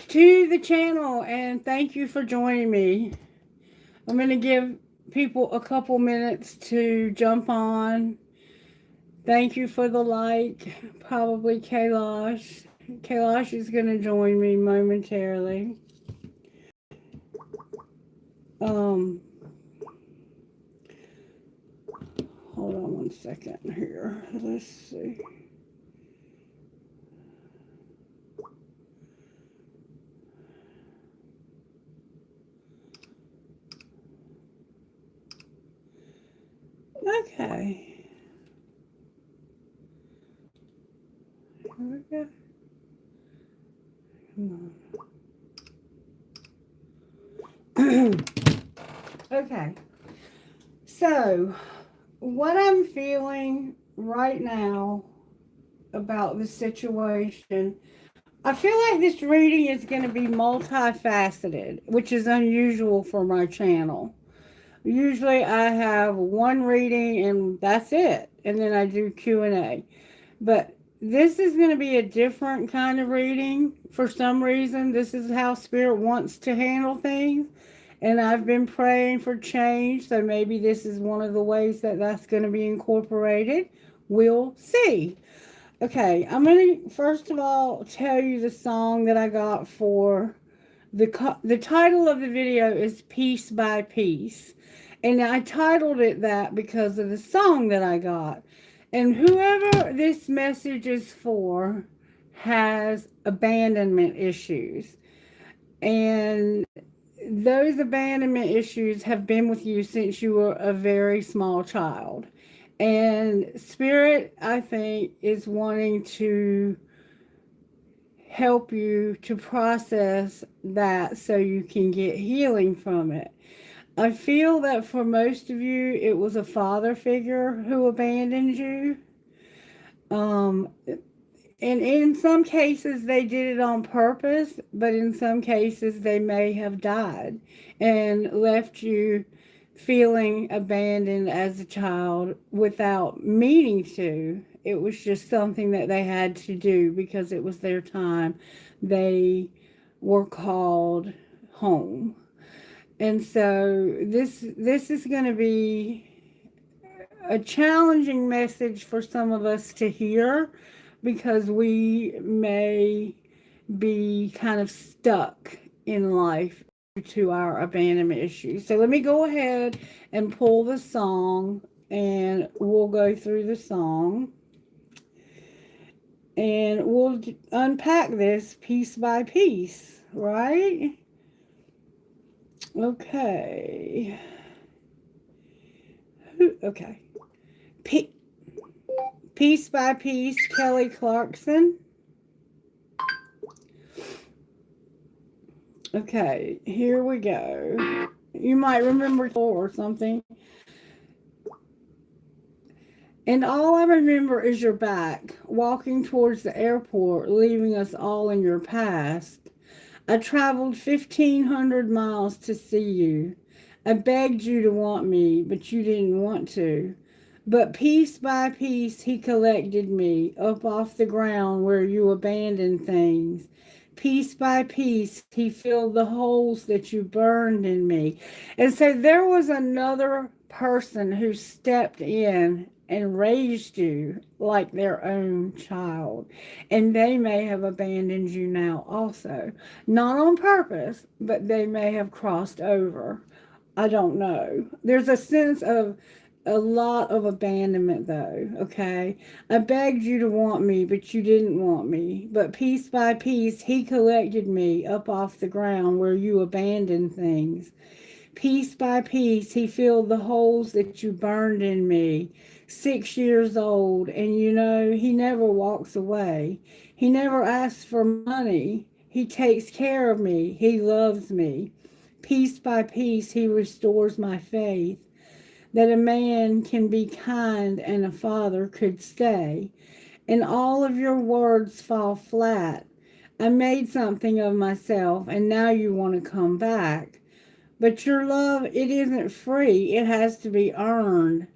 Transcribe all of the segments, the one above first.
to the channel, and thank you for joining me. I'm going to give people a couple minutes to jump on. Thank you for the like. Probably Kailash. Kailash is going to join me momentarily. Um, Hold on one second here. Let's see. Okay. Here we go. Come on. Okay. So, what I'm feeling right now about the situation, I feel like this reading is going to be multifaceted, which is unusual for my channel. Usually I have one reading and that's it, and then I do Q&A. But this is going to be a different kind of reading for some reason. This is how Spirit wants to handle things. And I've been praying for change, so maybe this is one of the ways that that's going to be incorporated. We'll see. Okay, I'm going to first of all tell you the song that I got for the title of the video is Piece by Piece. And I titled it that because of the song that I got. And whoever this message is for has abandonment issues. And those abandonment issues have been with you since you were a very small child. And Spirit, I think, is wanting to help you to process that so you can get healing from it. I feel that for most of you, it was a father figure who abandoned you. And in some cases, they did it on purpose, but in some cases, they may have died and left you feeling abandoned as a child without meaning to. It was just something that they had to do because it was their time. They were called home. And so this is going to be a challenging message for some of us to hear, because we may be kind of stuck in life due to our abandonment issues. So let me go ahead and pull the song, and we'll go through the song. And we'll unpack this piece by piece, right? Okay. Okay. Piece by Piece, Kelly Clarkson. Okay, here we go. You might remember or something. And all I remember is your back, walking towards the airport, leaving us all in your past. I traveled 1,500 miles to see you. I begged you to want me, but you didn't want to. But piece by piece, he collected me up off the ground where you abandoned things. Piece by piece, he filled the holes that you burned in me. And so there was another person who stepped in and raised you like their own child. And they may have abandoned you now also. Not on purpose, but they may have crossed over. I don't know. There's a sense of a lot of abandonment though, okay? I begged you to want me, but you didn't want me. But piece by piece, he collected me up off the ground where you abandoned things. Piece by piece, he filled the holes that you burned in me. 6 years old, and you know, he never walks away. He never asks for money. He takes care of me. He loves me. Piece by piece, he restores my faith that a man can be kind and a father could stay. And all of your words fall flat. I made something of myself, and now you want to come back. But your love, it isn't free. It has to be earned.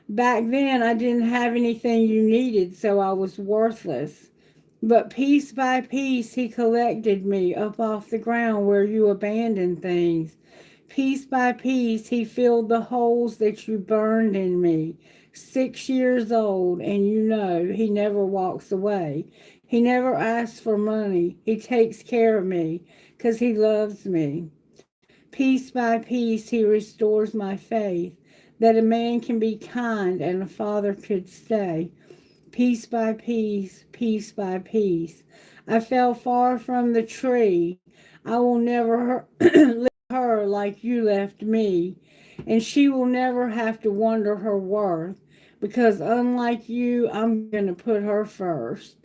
Back then, I didn't have anything you needed, so I was worthless. But piece by piece, he collected me up off the ground where you abandoned things. Piece by piece, he filled the holes that you burned in me. 6 years old, and you know he never walks away. He never asks for money. He takes care of me because he loves me. Piece by piece, he restores my faith that a man can be kind and a father could stay. Piece by piece, piece by piece. I fell far from the tree. I will never leave her like you left me, and she will never have to wonder her worth because, unlike you, I'm going to put her first.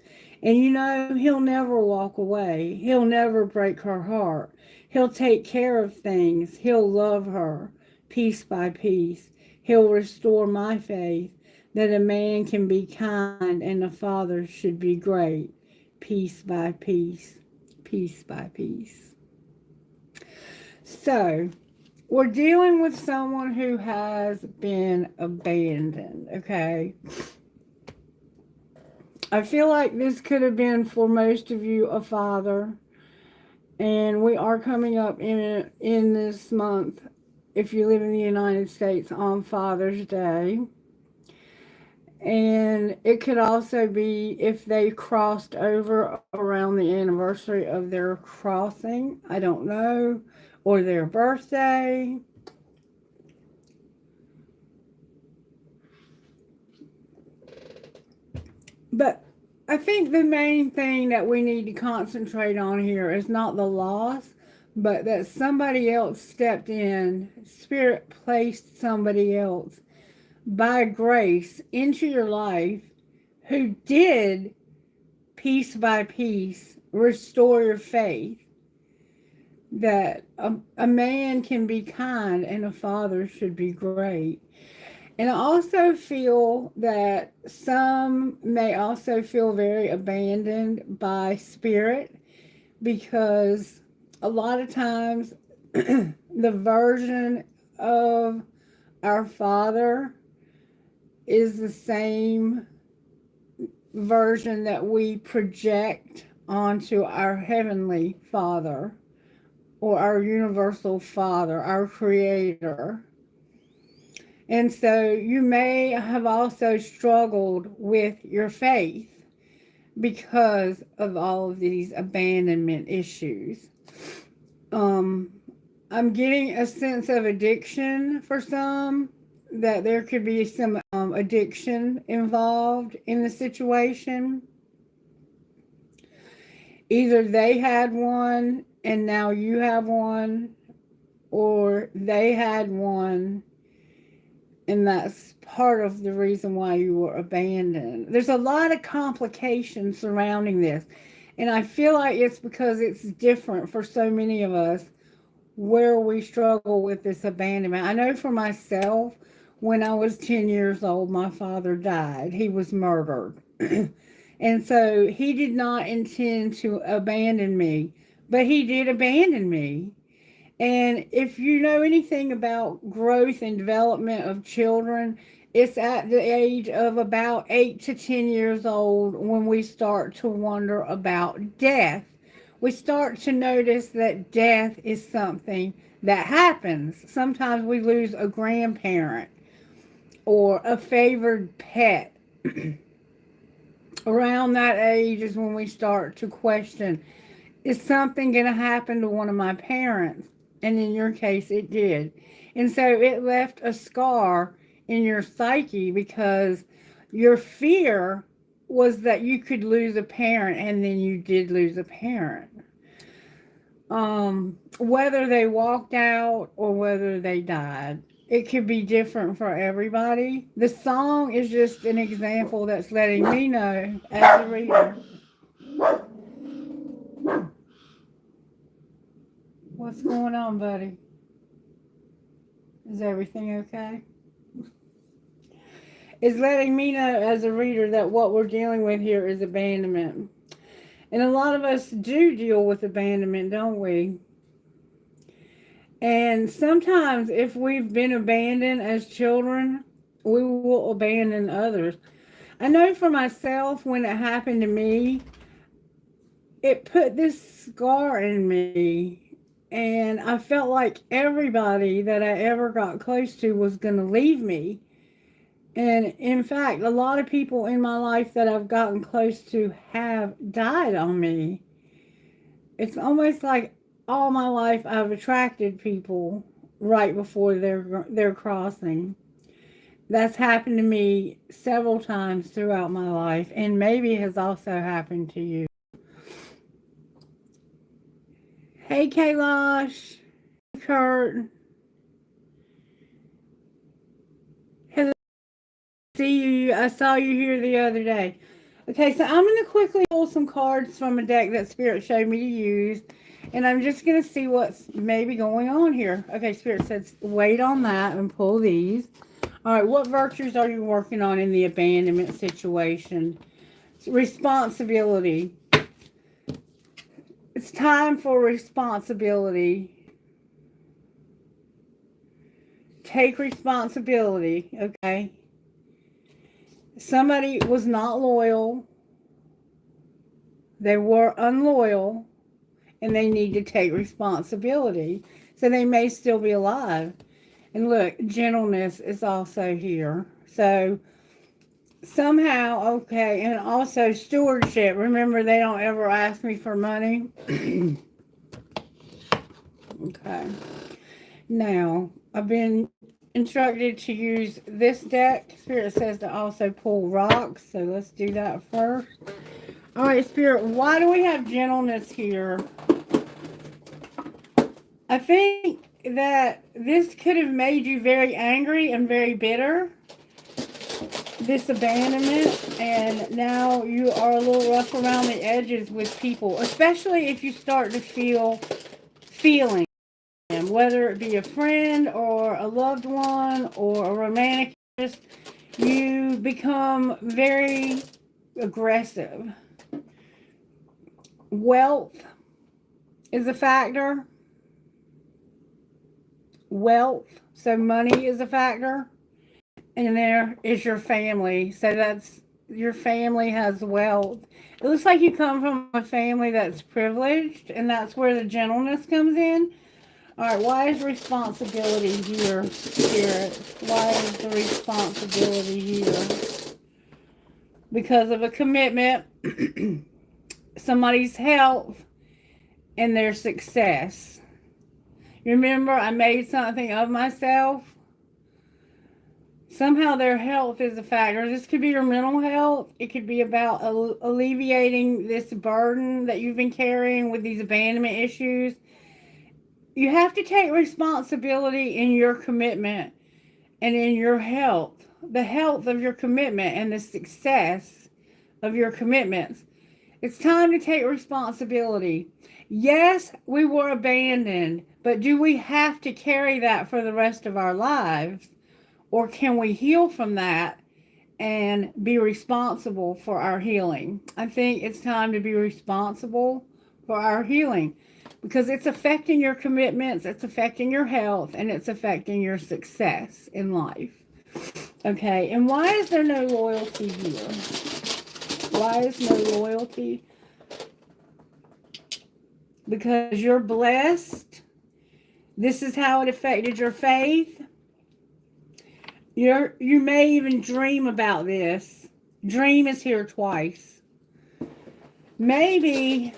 And you know, he'll never walk away. He'll never break her heart. He'll take care of things. He'll love her piece by piece. He'll restore my faith that a man can be kind and a father should be great, piece by piece, piece by piece. So, we're dealing with someone who has been abandoned, okay? I feel like this could have been for most of you a father, and we are coming up in this month, if you live in the United States, on Father's Day. And it could also be if they crossed over around the anniversary of their crossing, I don't know, or their birthday. But I think the main thing that we need to concentrate on here is not the loss, but that somebody else stepped in, Spirit placed somebody else by grace into your life who did piece by piece restore your faith that a man can be kind and a father should be great. And I also feel that some may also feel very abandoned by spirit because a lot of times the version of our father is the same version that we project onto our heavenly father or our universal father, our creator. And so you may have also struggled with your faith because of all of these abandonment issues. I'm getting a sense of addiction for some, that there could be some addiction involved in the situation. Either they had one and now you have one, or they had one and that's part of the reason why you were abandoned. There's a lot of complications surrounding this, and I feel like it's because it's different for so many of us where we struggle with this abandonment. I know for myself, when I was 10 years old, my father died. He was murdered. And so he did not intend to abandon me, but he did abandon me. And if you know anything about growth and development of children, it's at the age of about 8 to 10 years old when we start to wonder about death. We start to notice that death is something that happens. Sometimes we lose a grandparent or a favored pet. Around that age is when we start to question, is something going to happen to one of my parents? And in your case, it did. And so it left a scar in your psyche because your fear was that you could lose a parent, and then you did lose a parent. Whether they walked out or whether they died, it could be different for everybody. The song is just an example that's letting me know as a reader. What's going on, buddy? Is everything okay? It's letting me know as a reader that what we're dealing with here is abandonment. And a lot of us do deal with abandonment, don't we? And sometimes if we've been abandoned as children, we will abandon others. I know for myself, when it happened to me, it put this scar in me, and I felt like everybody that I ever got close to was going to leave me. And in fact, a lot of people in my life that I've gotten close to have died on me. It's almost like all my life I've attracted people right before they're crossing. That's happened to me several times throughout my life, and maybe has also happened to you. Hey, Kailash. Kurt. Hello. See you. I saw you here the other day. Okay, so I'm going to quickly pull some cards from a deck that Spirit showed me to use. And I'm just going to see what's maybe going on here. Okay, Spirit says wait on that and pull these. All right, what virtues are you working on in the abandonment situation? Responsibility. It's time for responsibility. Take responsibility, okay? Somebody was not loyal. They were unloyal, and they need to take responsibility. So they may still be alive. And look, gentleness is also here. So somehow, okay, and also stewardship. Remember, they don't ever ask me for money. Okay. Now, I've been instructed to use this deck. Spirit says to also pull rocks, so let's do that first. All right, Spirit, why do we have gentleness here? I think that this could have made you very angry and very bitter, this abandonment, and now you are a little rough around the edges with people, especially if you start to feel feelings, whether it be a friend or a loved one or a romantic interest. You become very aggressive. Wealth is a factor. Wealth, so money is a factor. And there is your family. So that's, your family has wealth. It looks like you come from a family that's privileged, and that's where the gentleness comes in. All right, why is responsibility here, Spirit? Why is the responsibility here? Because of a commitment, somebody's health, and their success. Remember, I made something of myself. Somehow their health is a factor. This could be your mental health. It could be about alleviating this burden that you've been carrying with these abandonment issues. You have to take responsibility in your commitment and in your health. The health of your commitment and the success of your commitments. It's time to take responsibility. Yes, we were abandoned, but do we have to carry that for the rest of our lives? Or can we heal from that and be responsible for our healing? I think it's time to be responsible for our healing, because it's affecting your commitments, it's affecting your health, and it's affecting your success in life. Okay, and why is there no loyalty here? Why is no loyalty? Because you're blessed. This is how it affected your faith. You may even dream about this. Dream is here twice. Maybe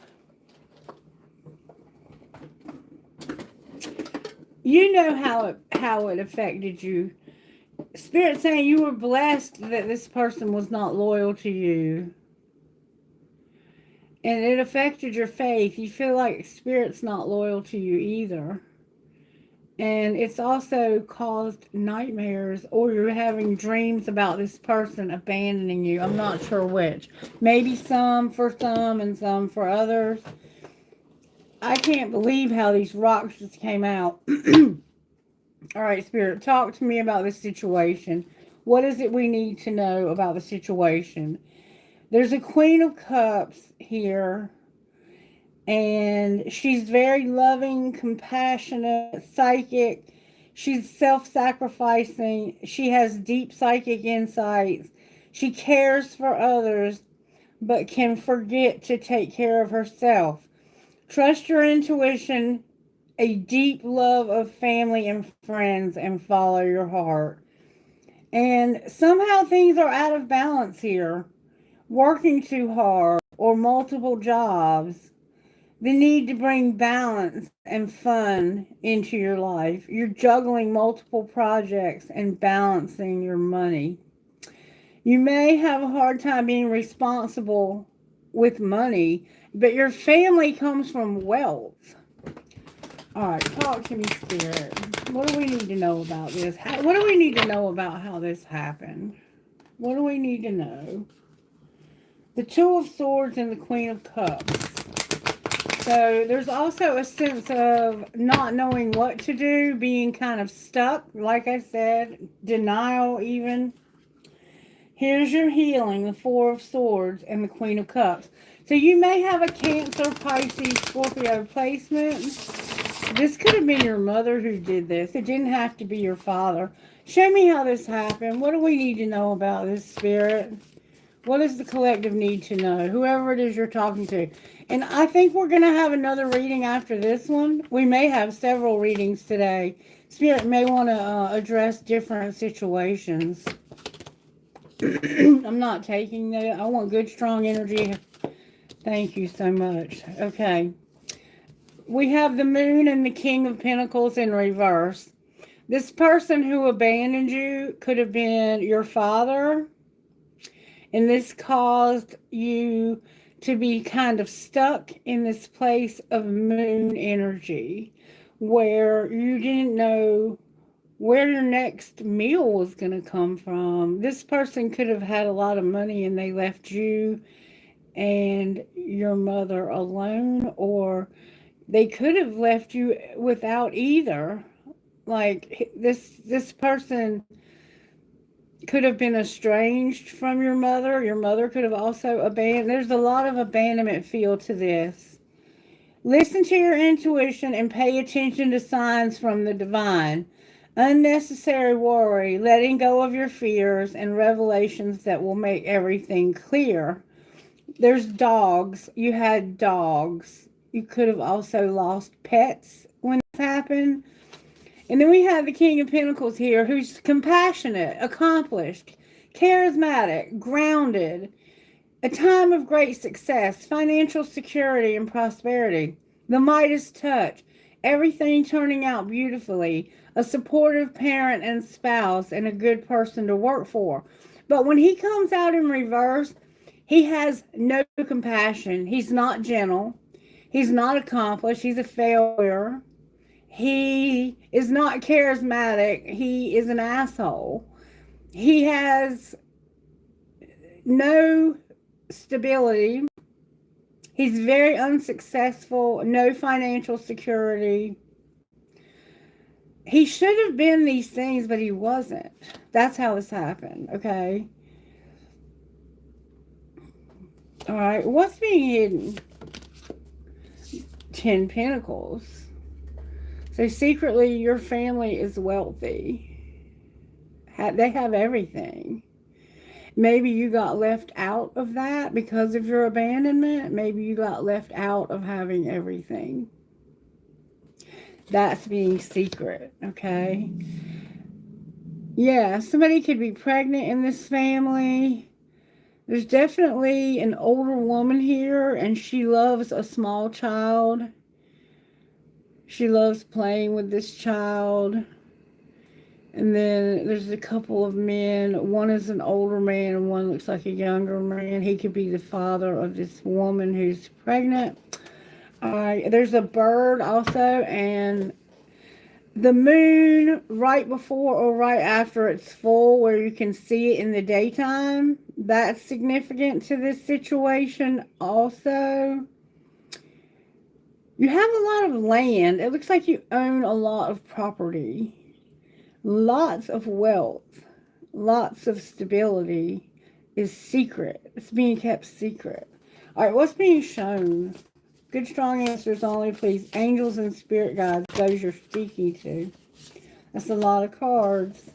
you know how it affected you. Spirit saying you were blessed that this person was not loyal to you. And it affected your faith. You feel like Spirit's not loyal to you either. And it's also caused nightmares, or you're having dreams about this person abandoning you. I'm not sure which. Maybe some for some and some for others. I can't believe how these rocks just came out. All right, Spirit, talk to me about this situation. What is it we need to know about the situation? There's a Queen of Cups here. And she's very loving, compassionate, psychic. She's self-sacrificing. She has deep psychic insights. She cares for others. but can forget to take care of herself. Trust your intuition, a deep love of family and friends, and follow your heart. And somehow things are out of balance here. Working too hard or multiple jobs. The need to bring balance and fun into your life. You're juggling multiple projects and balancing your money. You may have a hard time being responsible with money, but your family comes from wealth. All right, talk to me, Spirit. What do we need to know about this? What do we need to know about how this happened? What do we need to know? The Two of Swords and the Queen of Cups. So there's also a sense of not knowing what to do, being kind of stuck, like I said, denial even. Here's your healing, the Four of Swords and the Queen of Cups. So you may have a Cancer, Pisces, Scorpio placement. This could have been your mother who did this. It didn't have to be your father. Show me how this happened. What do we need to know about this, Spirit? What does the collective need to know? Whoever it is you're talking to. And I think we're going to have another reading after this one. We may have several readings today. Spirit may want to address different situations. I'm not taking that. I want good, strong energy. Thank you so much. Okay. We have the Moon and the King of Pentacles in reverse. This person who abandoned you could have been your father. And this caused you to be kind of stuck in this place of moon energy where you didn't know where your next meal was going to come from. This person could have had a lot of money and they left you and your mother alone, or they could have left you without either. Like this person could have been estranged from your mother. Your mother could have also abandoned. There's a lot of abandonment feel to this. Listen to your intuition and pay attention to signs from the divine. Unnecessary worry, letting go of your fears, and revelations that will make everything clear. There's dogs. You had dogs. You could have also lost pets when this happened. And then we have the King of Pentacles here, who's compassionate, accomplished, charismatic, grounded, a time of great success, financial security and prosperity, the Midas touch, everything turning out beautifully, a supportive parent and spouse, and a good person to work for. But when he comes out in reverse, he has no compassion. He's not gentle. He's not accomplished. He's a failure. He is not charismatic. He is an asshole. He has no stability. He's very unsuccessful. No financial security. He should have been these things, but he wasn't. That's how this happened, okay? All right, what's being hidden? 10 Pentacles. So secretly, your family is wealthy. They have everything. Maybe you got left out of that because of your abandonment. Maybe you got left out of having everything. That's being secret, okay? Yeah, somebody could be pregnant in this family. There's definitely an older woman here, and she loves a small child. She loves playing with this child. And then there's a couple of men. One is an older man and one looks like a younger man. He could be the father of this woman who's pregnant. There's a bird also, and the moon right before or right after it's full, where you can see it in the daytime. That's significant to this situation also. You have a lot of land. It looks like you own a lot of property. Lots of wealth. Lots of stability is secret. It's being kept secret. All right, what's being shown? Good, strong answers only, please. Angels and spirit guides, those you're speaking to. That's a lot of cards.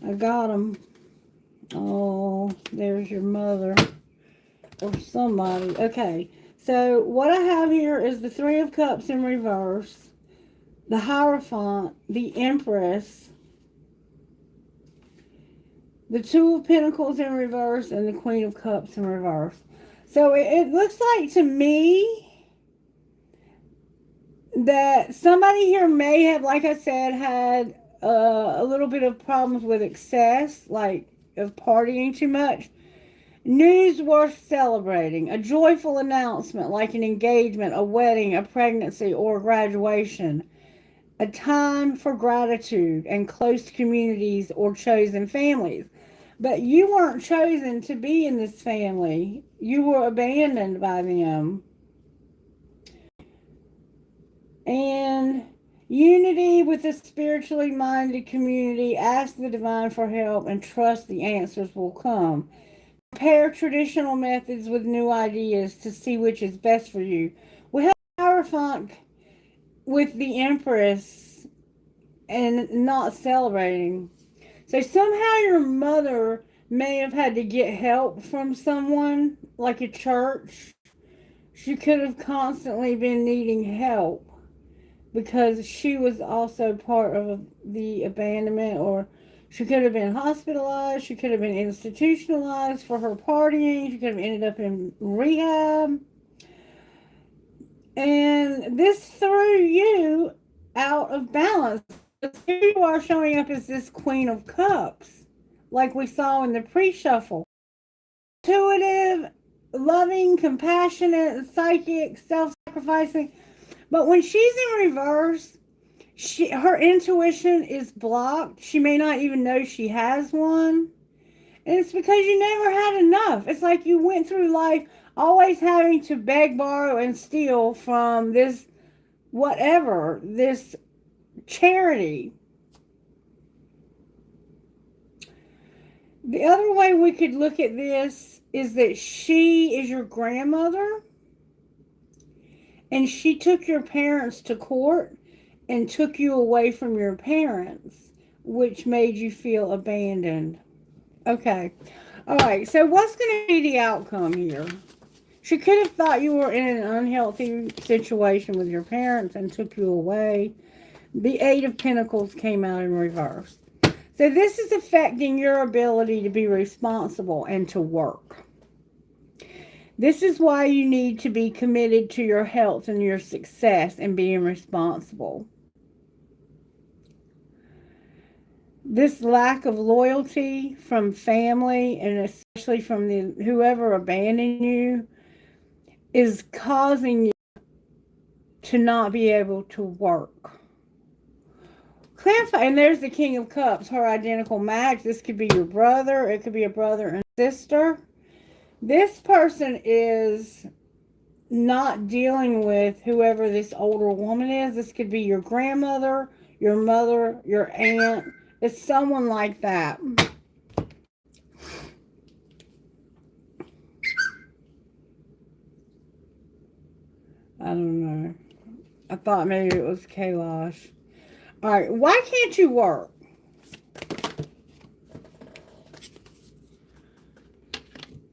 I got them. Oh, there's your mother or somebody. Okay, so what I have here is the Three of Cups in reverse, the Hierophant, the Empress, the Two of Pentacles in reverse, and the Queen of Cups in reverse. So it looks like to me that somebody here may have, like I said, had a little bit of problems with excess, like of partying too much. News worth celebrating, a joyful announcement like an engagement, a wedding, a pregnancy, or graduation. A time for gratitude and close communities or chosen families. But you weren't chosen to be in this family. You were abandoned by them. And unity with a spiritually minded community. Ask the divine for help and trust the answers will come. Compare traditional methods with new ideas to see which is best for you. We have Hierophant with the Empress and not celebrating. So somehow your mother may have had to get help from someone, like a church. She could have constantly been needing help because she was also part of the abandonment, or she could have been hospitalized. She could have been institutionalized for her partying. She could have ended up in rehab. And this threw you out of balance. Here you are showing up as this Queen of Cups, like we saw in the pre-shuffle. Intuitive, loving, compassionate, psychic, self-sacrificing. But when she's in reverse, her intuition is blocked. She may not even know she has one. And it's because you never had enough. It's like you went through life always having to beg, borrow, and steal from this whatever, this charity. The other way we could look at this is that she is your grandmother, and she took your parents to court and took you away from your parents, which made you feel abandoned. Okay. All right. So what's going to be the outcome here? She could have thought you were in an unhealthy situation with your parents and took you away. The Eight of Pentacles came out in reverse. So this is affecting your ability to be responsible and to work. This is why you need to be committed to your health and your success and being responsible. This lack of loyalty from family, and especially from whoever abandoned you, is causing you to not be able to work. Clarify, and there's the King of Cups, her identical match. This could be your brother. It could be a brother and sister. This person is not dealing with whoever this older woman is. This could be your grandmother, your mother, your aunt. It's someone like that. I don't know. I thought maybe it was Kailash. All right, why can't you work?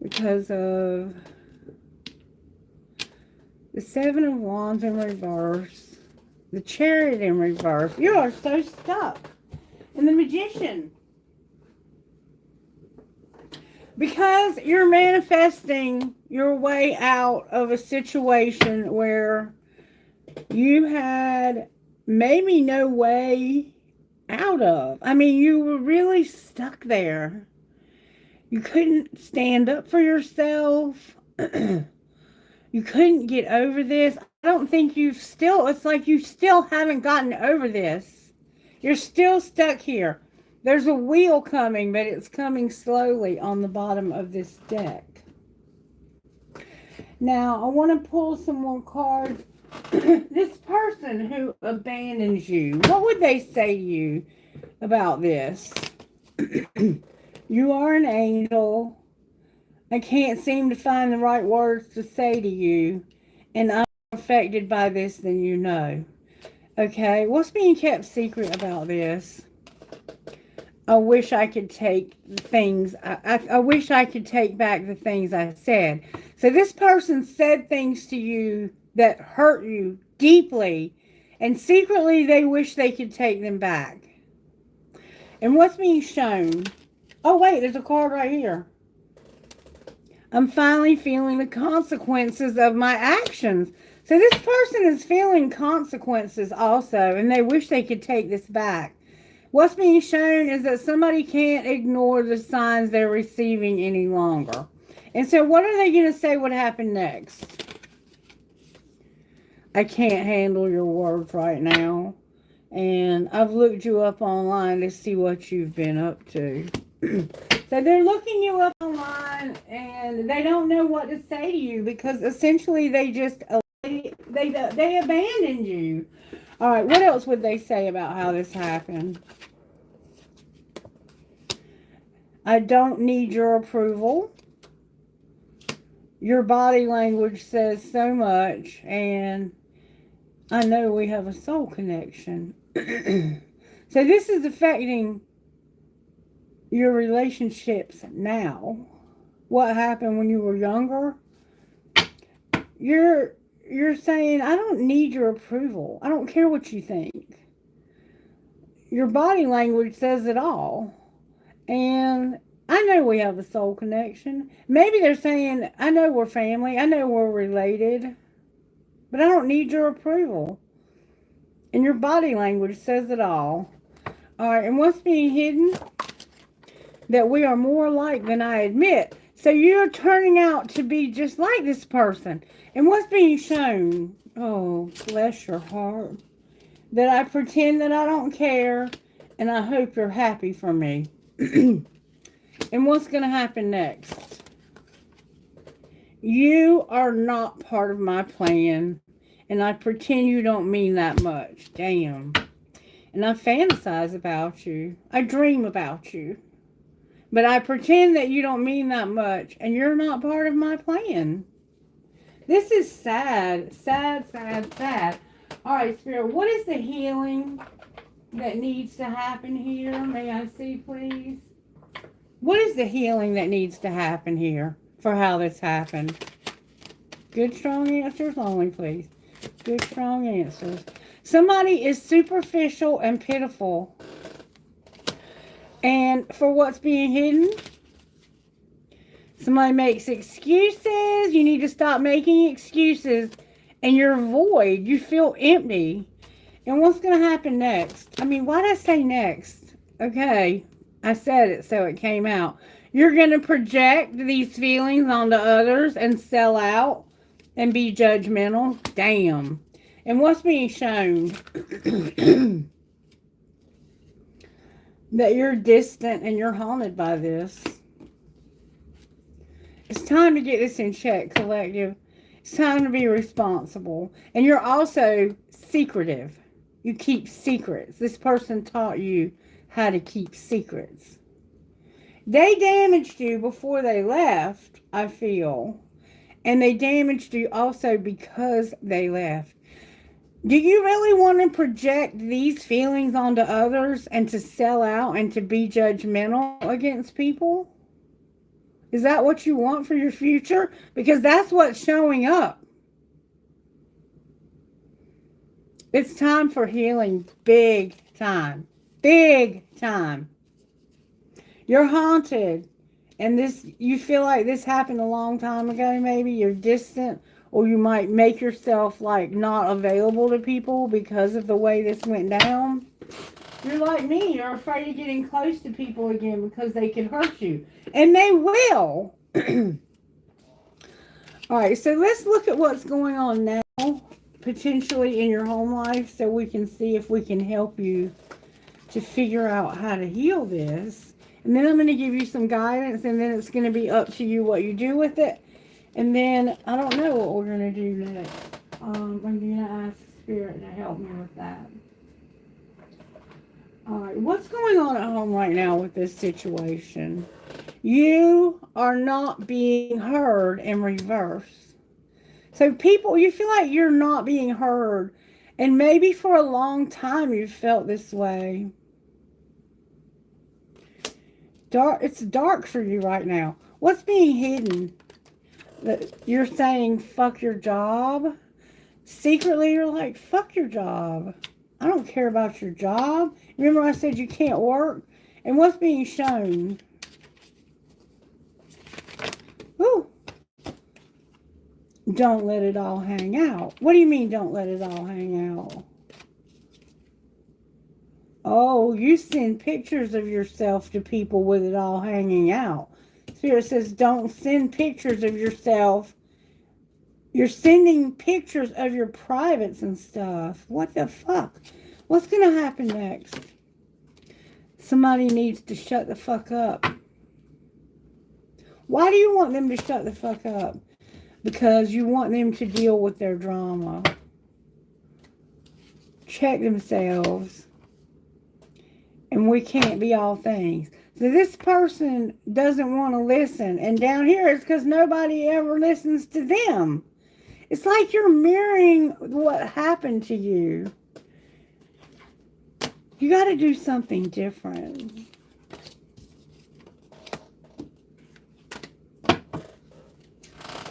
Because of the Seven of Wands in reverse, the Chariot in reverse. You are so stuck. And the Magician. Because you're manifesting your way out of a situation where you had maybe no way out of. I mean, you were really stuck there. You couldn't stand up for yourself. You couldn't get over this. I don't think it's like you still haven't gotten over this. You're still stuck here. There's a wheel coming, but it's coming slowly on the bottom of this deck. Now, I want to pull some more cards. This person who abandons you, what would they say to you about this? You are an angel. I can't seem to find the right words to say to you, and I'm more affected by this than you know. Okay, what's being kept secret about this? I wish I could take things, I wish I could take back the things I said. So this person said things to you that hurt you deeply, and secretly they wish they could take them back. And what's being shown? Oh, wait, there's a card right here. I'm finally feeling the consequences of my actions. So this person is feeling consequences also, and they wish they could take this back. What's being shown is that somebody can't ignore the signs they're receiving any longer. And so what are they going to say would happen next? I can't handle your words right now. And I've looked you up online to see what you've been up to. So they're looking you up online and they don't know what to say to you because essentially they just, they abandoned you. All right, what else would they say about how this happened? I don't need your approval. Your body language says so much, and I know we have a soul connection. So this is affecting your relationships now. What happened when you were younger? You're saying, I don't need your approval. I don't care what you think. Your body language says it all. And I know we have a soul connection. Maybe they're saying, I know we're family. I know we're related. But I don't need your approval. And your body language says it all. All right, and what's being hidden? That we are more alike than I admit. So you're turning out to be just like this person. And what's being shown? Oh, bless your heart. That I pretend that I don't care. And I hope you're happy for me. And what's going to happen next? You are not part of my plan. And I pretend you don't mean that much. Damn. And I fantasize about you. I dream about you. But I pretend that you don't mean that much. And you're not part of my plan. This is sad. Sad, sad, sad. All right, Spirit. What is the healing that needs to happen here? May I see, please? What is the healing that needs to happen here for how this happened? Good, strong answers only, please. Good, strong answers. Somebody is superficial and pitiful. And for what's being hidden, somebody makes excuses. You need to stop making excuses. And you're void. You feel empty. And what's going to happen next? I mean, why did I say next? Okay. I said it so it came out. You're going to project these feelings onto others and sell out and be judgmental. Damn. And what's being shown? That you're distant and you're haunted by this. It's time to get this in check, collective. It's time to be responsible. And you're also secretive. You keep secrets. This person taught you how to keep secrets. They damaged you before they left, I feel. And they damaged you also because they left. Do you really want to project these feelings onto others and to sell out and to be judgmental against people? Is that what you want for your future? Because that's what's showing up. It's time for healing, big time. Big time. You're haunted. And this, you feel like this happened a long time ago, maybe. You're distant. Or you might make yourself like not available to people because of the way this went down. You're like me. You're afraid of getting close to people again because they can hurt you. And they will. Alright, so let's look at what's going on now. Potentially in your home life. So we can see if we can help you to figure out how to heal this. And then I'm going to give you some guidance. And then it's going to be up to you what you do with it. And then, I don't know what we're going to do next. I'm going to ask Spirit to help me with that. Alright, what's going on at home right now with this situation? You are not being heard in reverse. So people, you feel like you're not being heard. And maybe for a long time you've felt this way. Dark. It's dark for you right now. What's being hidden? That you're saying fuck your job. Secretly, you're like, fuck your job. I don't care about your job. Remember I said you can't work? And what's being shown? Ooh. Don't let it all hang out. What do you mean don't let it all hang out? Oh, you send pictures of yourself to people with it all hanging out. Spirit says don't send pictures of yourself. You're sending pictures of your privates and stuff. What the fuck? What's going to happen next? Somebody needs to shut the fuck up. Why do you want them to shut the fuck up? Because you want them to deal with their drama. Check themselves. And we can't be all things. So this person doesn't want to listen. And down here it's because nobody ever listens to them. It's like you're mirroring what happened to you. You got to do something different.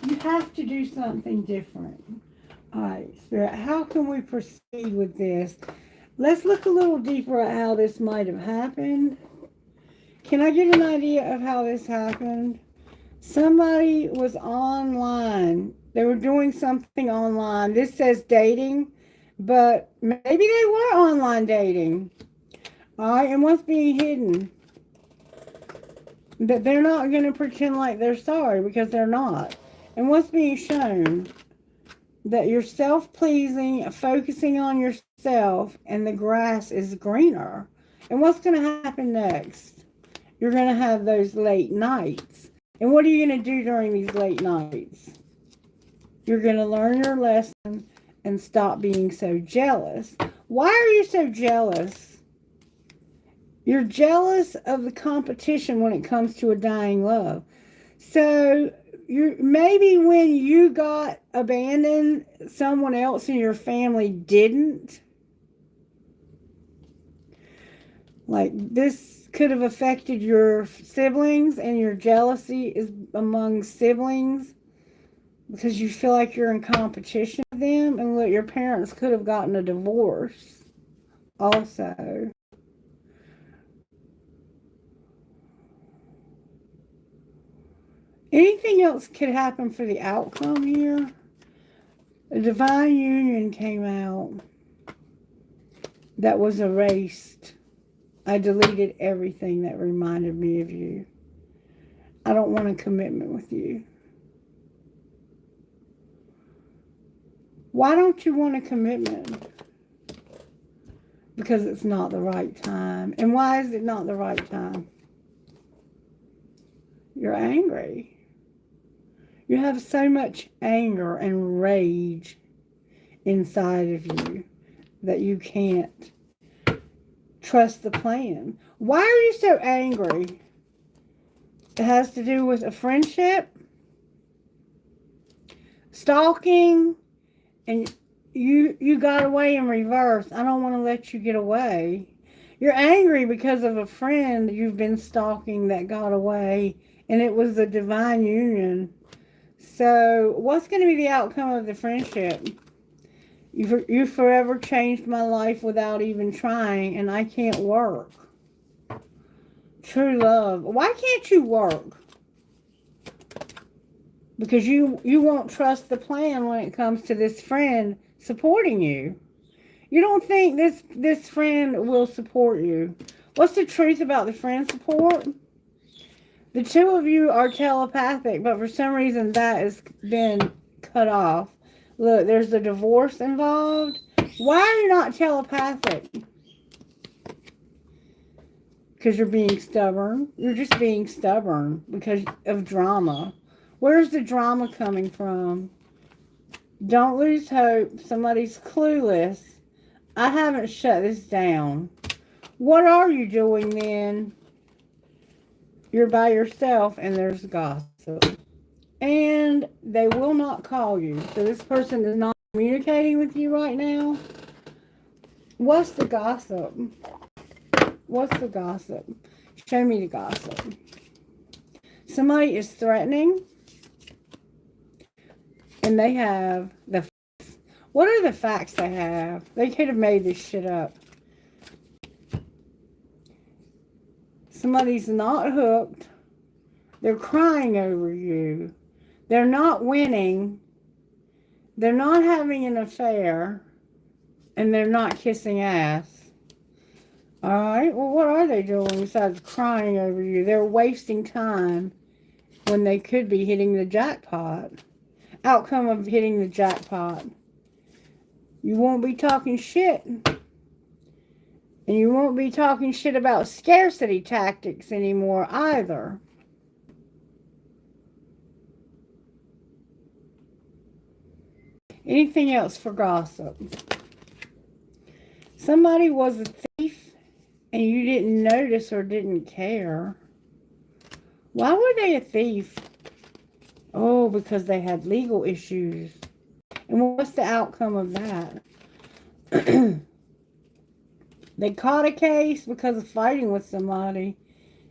You have to do something different. All right, Spirit, how can we proceed with this? Let's look a little deeper at how this might have happened. Can I get an idea of how this happened? Somebody was online. They were doing something online. This says dating, but maybe they were online dating. All right, and what's being hidden? That they're not going to pretend like they're sorry because they're not. And what's being shown? That you're self-pleasing, focusing on yourself, and the grass is greener. And what's going to happen next? You're going to have those late nights. And what are you going to do during these late nights? You're going to learn your lesson and stop being so jealous. Why are you so jealous? You're jealous of the competition when it comes to a dying love. So maybe when you got abandoned, someone else in your family didn't. Like this could have affected your siblings, and your jealousy is among siblings because you feel like you're in competition with them. And look, your parents could have gotten a divorce also. Anything else could happen for the outcome here? A divine union came out that was erased. I deleted everything that reminded me of you. I don't want a commitment with you. Why don't you want a commitment? Because it's not the right time. And why is it not the right time? You're angry. You have so much anger and rage inside of you that you can't trust the plan. Why are you so angry? It has to do with a friendship, stalking, and you got away in reverse. I don't want to let you get away. You're angry because of a friend you've been stalking that got away, and it was a divine union. So what's going to be the outcome of the friendship? You forever changed my life without even trying, and I can't work. True love. Why can't you work? Because you won't trust the plan when it comes to this friend supporting you. You don't think this friend will support you. What's the truth about the friend support? The two of you are telepathic, but for some reason that has been cut off. Look, there's a divorce involved. Why are you not telepathic? Because you're being stubborn. You're just being stubborn because of drama. Where's the drama coming from? Don't lose hope. Somebody's clueless. I haven't shut this down. What are you doing then? You're by yourself and there's gossip. And they will not call you. So this person is not communicating with you right now. What's the gossip? What's the gossip? Show me the gossip. Somebody is threatening, and they have the facts. What are the facts they have? They could have made this shit up. Somebody's not hooked. They're crying over you. They're not winning. They're not having an affair. And they're not kissing ass. Alright, well, what are they doing besides crying over you? They're wasting time when they could be hitting the jackpot. Outcome of hitting the jackpot. You won't be talking shit. And you won't be talking shit about scarcity tactics anymore either. Anything else for gossip? Somebody was a thief and you didn't notice or didn't care. Why were they a thief? Oh, because they had legal issues. And what's the outcome of that? They caught a case because of fighting with somebody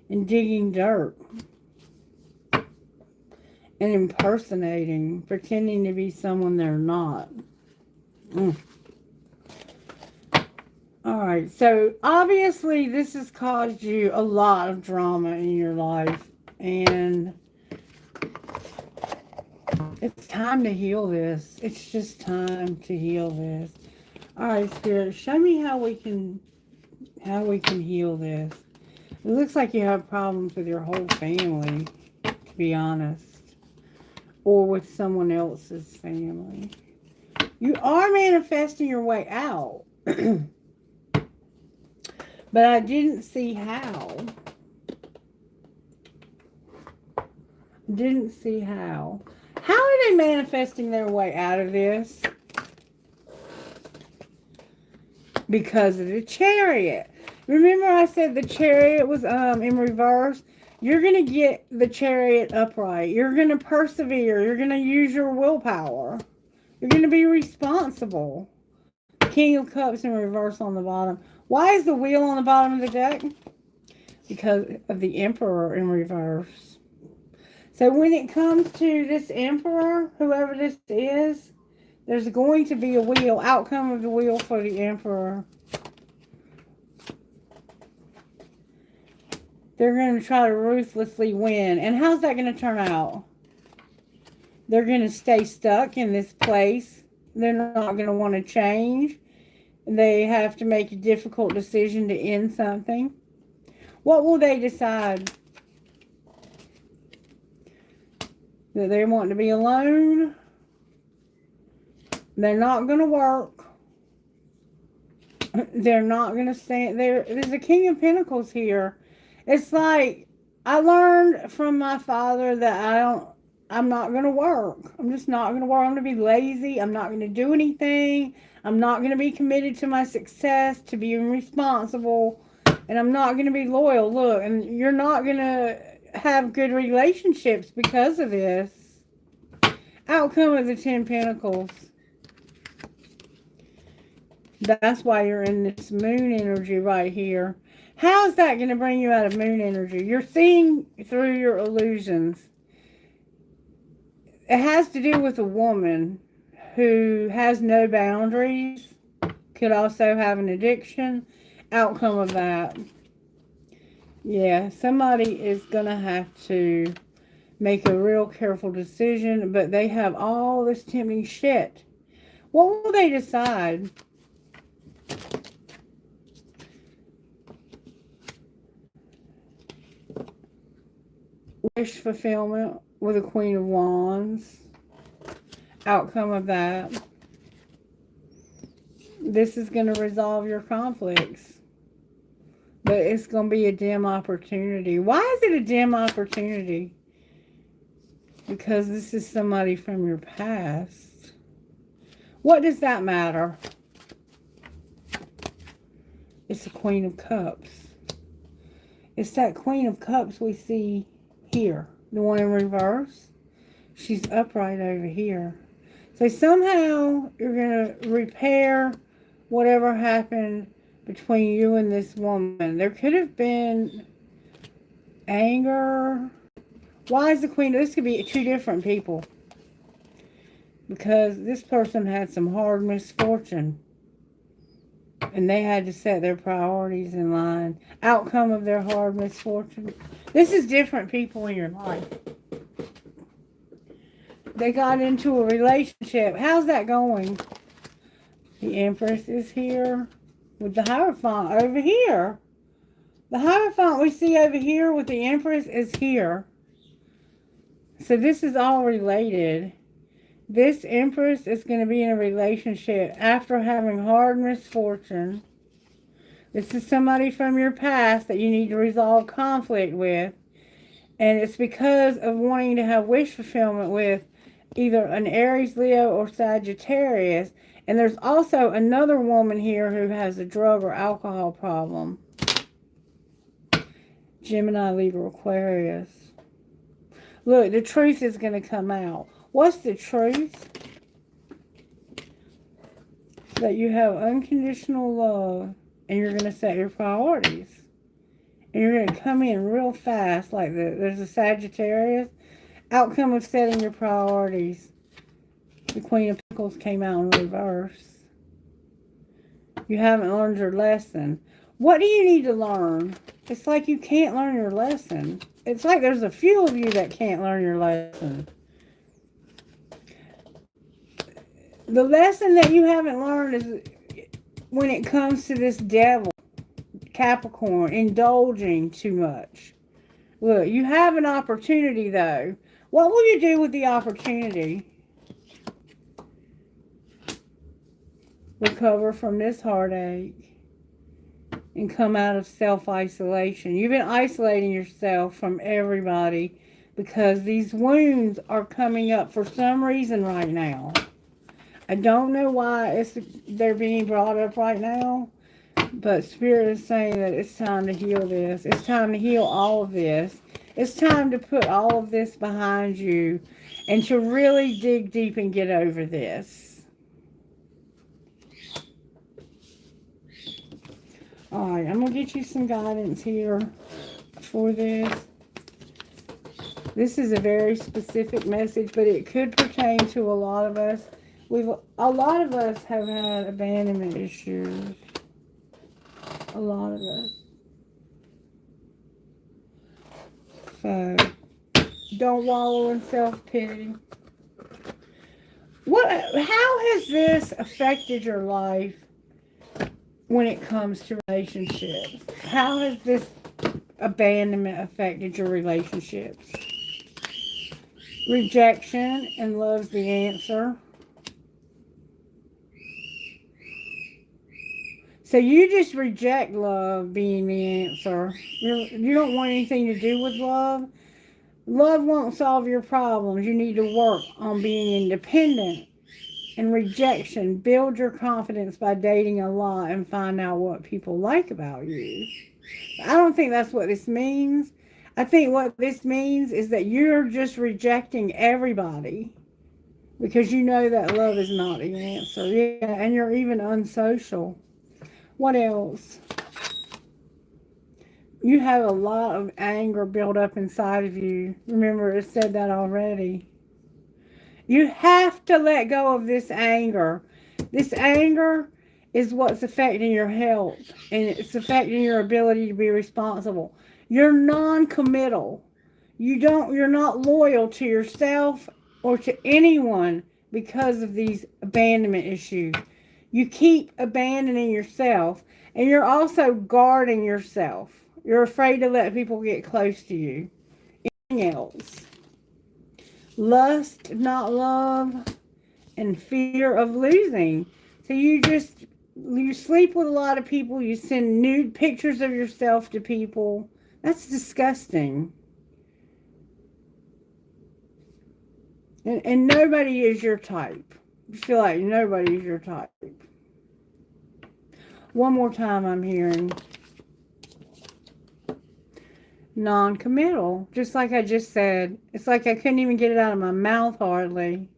and digging dirt. And impersonating, pretending to be someone they're not. Alright, so obviously this has caused you a lot of drama in your life. And it's time to heal this. It's just time to heal this. Alright, Spirit, show me how we can heal this. It looks like you have problems with your whole family, to be honest. Or with someone else's family. You are manifesting your way out. But I didn't see how. Didn't see how. How are they manifesting their way out of this? Because of the Chariot. Remember I said the Chariot was in reverse? You're going to get the Chariot upright. You're going to persevere. You're going to use your willpower. You're going to be responsible. King of Cups in reverse on the bottom. Why is the wheel on the bottom of the deck? Because of the Emperor in reverse. So when it comes to this Emperor, whoever this is, there's going to be a wheel. Outcome of the wheel for the Emperor. They're going to try to ruthlessly win. And how's that going to turn out? They're going to stay stuck in this place. They're not going to want to change. They have to make a difficult decision to end something. What will they decide? That they want to be alone? They're not going to work. They're not going to stand there. There's a King of Pentacles here. It's like, I learned from my father that I'm not going to work. I'm just not going to work. I'm going to be lazy. I'm not going to do anything. I'm not going to be committed to my success, to being responsible. And I'm not going to be loyal. Look, and you're not going to have good relationships because of this. Outcome of the 10 Pentacles. That's why you're in this moon energy right here. How is that going to bring you out of moon energy? You're seeing through your illusions. It has to do with a woman who has no boundaries. Could also have an addiction. Outcome of that. Yeah, somebody is going to have to make a real careful decision. But they have all this tempting shit. What will they decide? Wish fulfillment with a Queen of Wands. Outcome of that. This is going to resolve your conflicts. But it's going to be a dim opportunity. Why is it a dim opportunity? Because this is somebody from your past. What does that matter? It's the Queen of Cups. It's that Queen of Cups we see here. The one in reverse. She's upright over here. So somehow you're going to repair whatever happened between you and this woman. There could have been Anger. Why is the Queen? This could be two different people. Because this person had some hard misfortune. And they had to set their priorities in line. Outcome of their hard misfortune. This is different people in your life. They got into a relationship. How's that going? The Empress is here with the Hierophant over here. The Hierophant we see over here with the Empress is here. So this is all related. This Empress is going to be in a relationship after having hard misfortune. This is somebody from your past that you need to resolve conflict with. And it's because of wanting to have wish fulfillment with either an Aries, Leo, or Sagittarius. And there's also another woman here who has a drug or alcohol problem. Gemini, Libra, Aquarius. Look, the truth is going to come out. What's the truth? That you have unconditional love and you're going to set your priorities. And you're going to come in real fast. Like there's a Sagittarius. Outcome of setting your priorities. The Queen of Pentacles came out in reverse. You haven't learned your lesson. What do you need to learn? It's like you can't learn your lesson. It's like there's a few of you that can't learn your lesson. The lesson that you haven't learned is when it comes to this devil, Capricorn, indulging too much. Look, you have an opportunity though. What will you do with the opportunity? Recover from this heartache and come out of self-isolation. You've been isolating yourself from everybody because these wounds are coming up for some reason right now. I don't know why they're being brought up right now, but Spirit is saying that it's time to heal this. It's time to heal all of this. It's time to put all of this behind you and to really dig deep and get over this. Alright, I'm going to get you some guidance here for this. This is a very specific message, but it could pertain to a lot of us. A lot of us have had abandonment issues. A lot of us. So, don't wallow in self-pity. How has this affected your life when it comes to relationships? How has this abandonment affected your relationships? Rejection and love's the answer. So you just reject love being the answer. You don't want anything to do with love. Love won't solve your problems. You need to work on being independent. And rejection, build your confidence by dating a lot and find out what people like about you. I don't think that's what this means. I think what this means is that you're just rejecting everybody because you know that love is not the answer. Yeah, and you're even unsocial. What else? You have a lot of anger built up inside of you. Remember, it said that already. You have to let go of this anger. This anger is what's affecting your health, and it's affecting your ability to be responsible. You're non-committal. You're not loyal to yourself or to anyone because of these abandonment issues. You keep abandoning yourself, and you're also guarding yourself. You're afraid to let people get close to you. Anything else? Lust, not love, and fear of losing. So you sleep with a lot of people. You send nude pictures of yourself to people. That's disgusting. And nobody is your type. You feel like nobody is your type. One more time I'm hearing non-committal. Just like I just said. It's like I couldn't even get it out of my mouth hardly.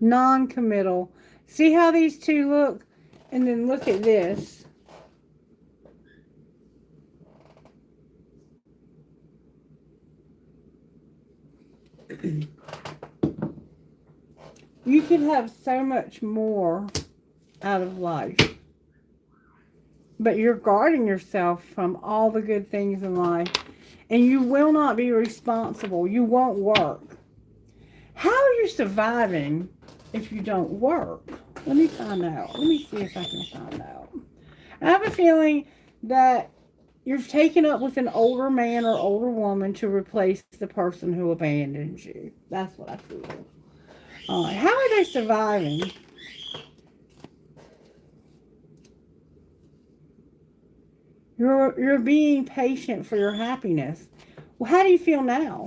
Non-committal. See how these two look? And then look at this. You could have so much more out of life. But you're guarding yourself from all the good things in life. And you will not be responsible. You won't work. How are you surviving if you don't work? Let me find out. Let me see if I can find out. I have a feeling that you've taken up with an older man or older woman to replace the person who abandoned you. That's what I feel. How are they surviving? You're being patient for your happiness. Well, how do you feel now?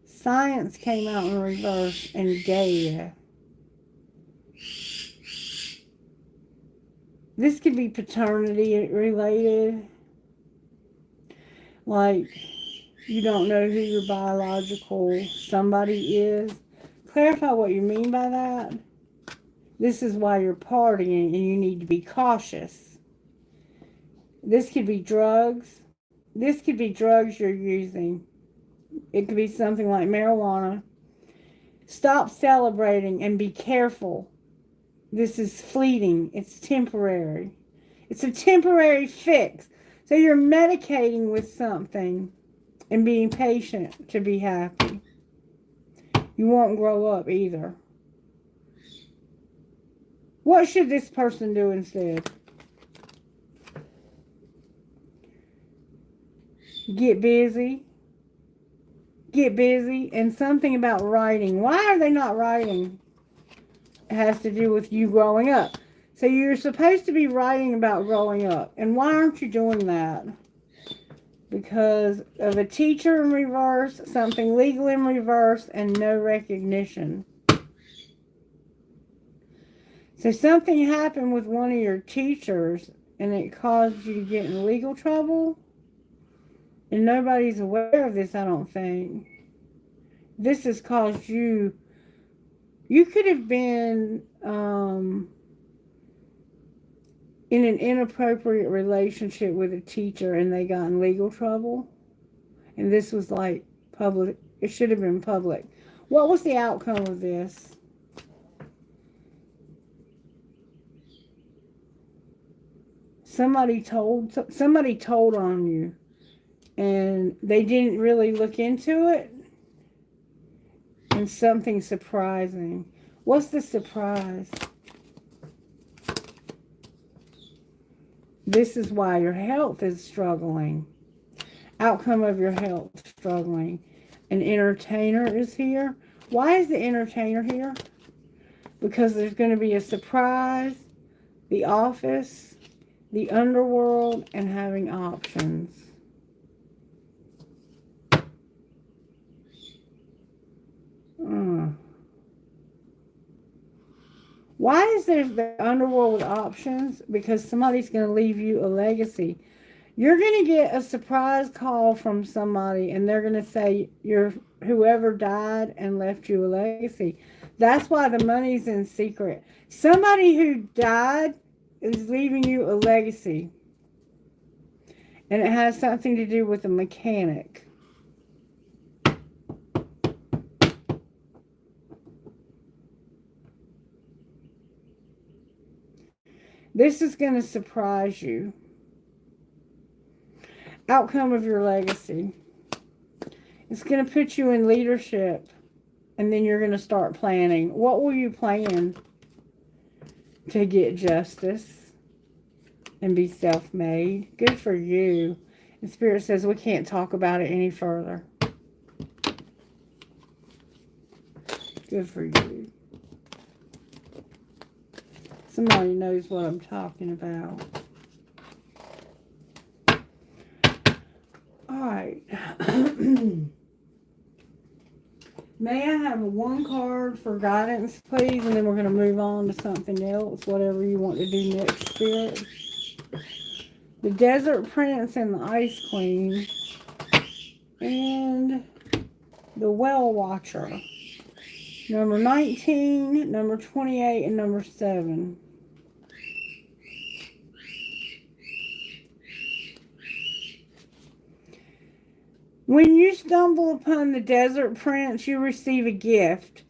Science came out in reverse and gay. This could be paternity related. Like, you don't know who your biological somebody is. Clarify what you mean by that. This is why you're partying and you need to be cautious. This could be drugs. This could be drugs you're using. It could be something like marijuana. Stop celebrating and be careful. This is fleeting. It's temporary. It's a temporary fix. So you're medicating with something and being patient to be happy. You won't grow up either. What should this person do instead? Get busy. Get busy. And something about writing. Why are they not writing? It has to do with you growing up. So you're supposed to be writing about growing up. And why aren't you doing that? Because of a teacher in reverse, something legal in reverse, and no recognition. So something happened with one of your teachers and it caused you to get in legal trouble. And nobody's aware of this, I don't think. This has caused you could have been in an inappropriate relationship with a teacher and they got in legal trouble. And this was like public. It should have been public. What was the outcome of this? Somebody told on you and they didn't really look into it. And something surprising. What's the surprise? This is why your health is struggling. Outcome of your health struggling. An entertainer is here. Why is the entertainer here? Because there's going to be a surprise, the office, the underworld, and having options. Why is there the underworld with options? Because somebody's going to leave you a legacy. You're going to get a surprise call from somebody and they're going to say you're whoever died and left you a legacy. That's why the money's in secret. Somebody who died is leaving you a legacy. And it has something to do with a mechanic. This is going to surprise you. Outcome of your legacy. It's going to put you in leadership. And then you're going to start planning. What will you plan to get justice and be self-made? Good for you. And Spirit says we can't talk about it any further. Good for you. Somebody knows what I'm talking about. All right. May I have one card for guidance, please? And then we're going to move on to something else, whatever you want to do next, Spirit. The Desert Prince and the Ice Queen. And the Well Watcher. Number 19, number 28, and number 7. When you stumble upon the desert prince, you receive a gift.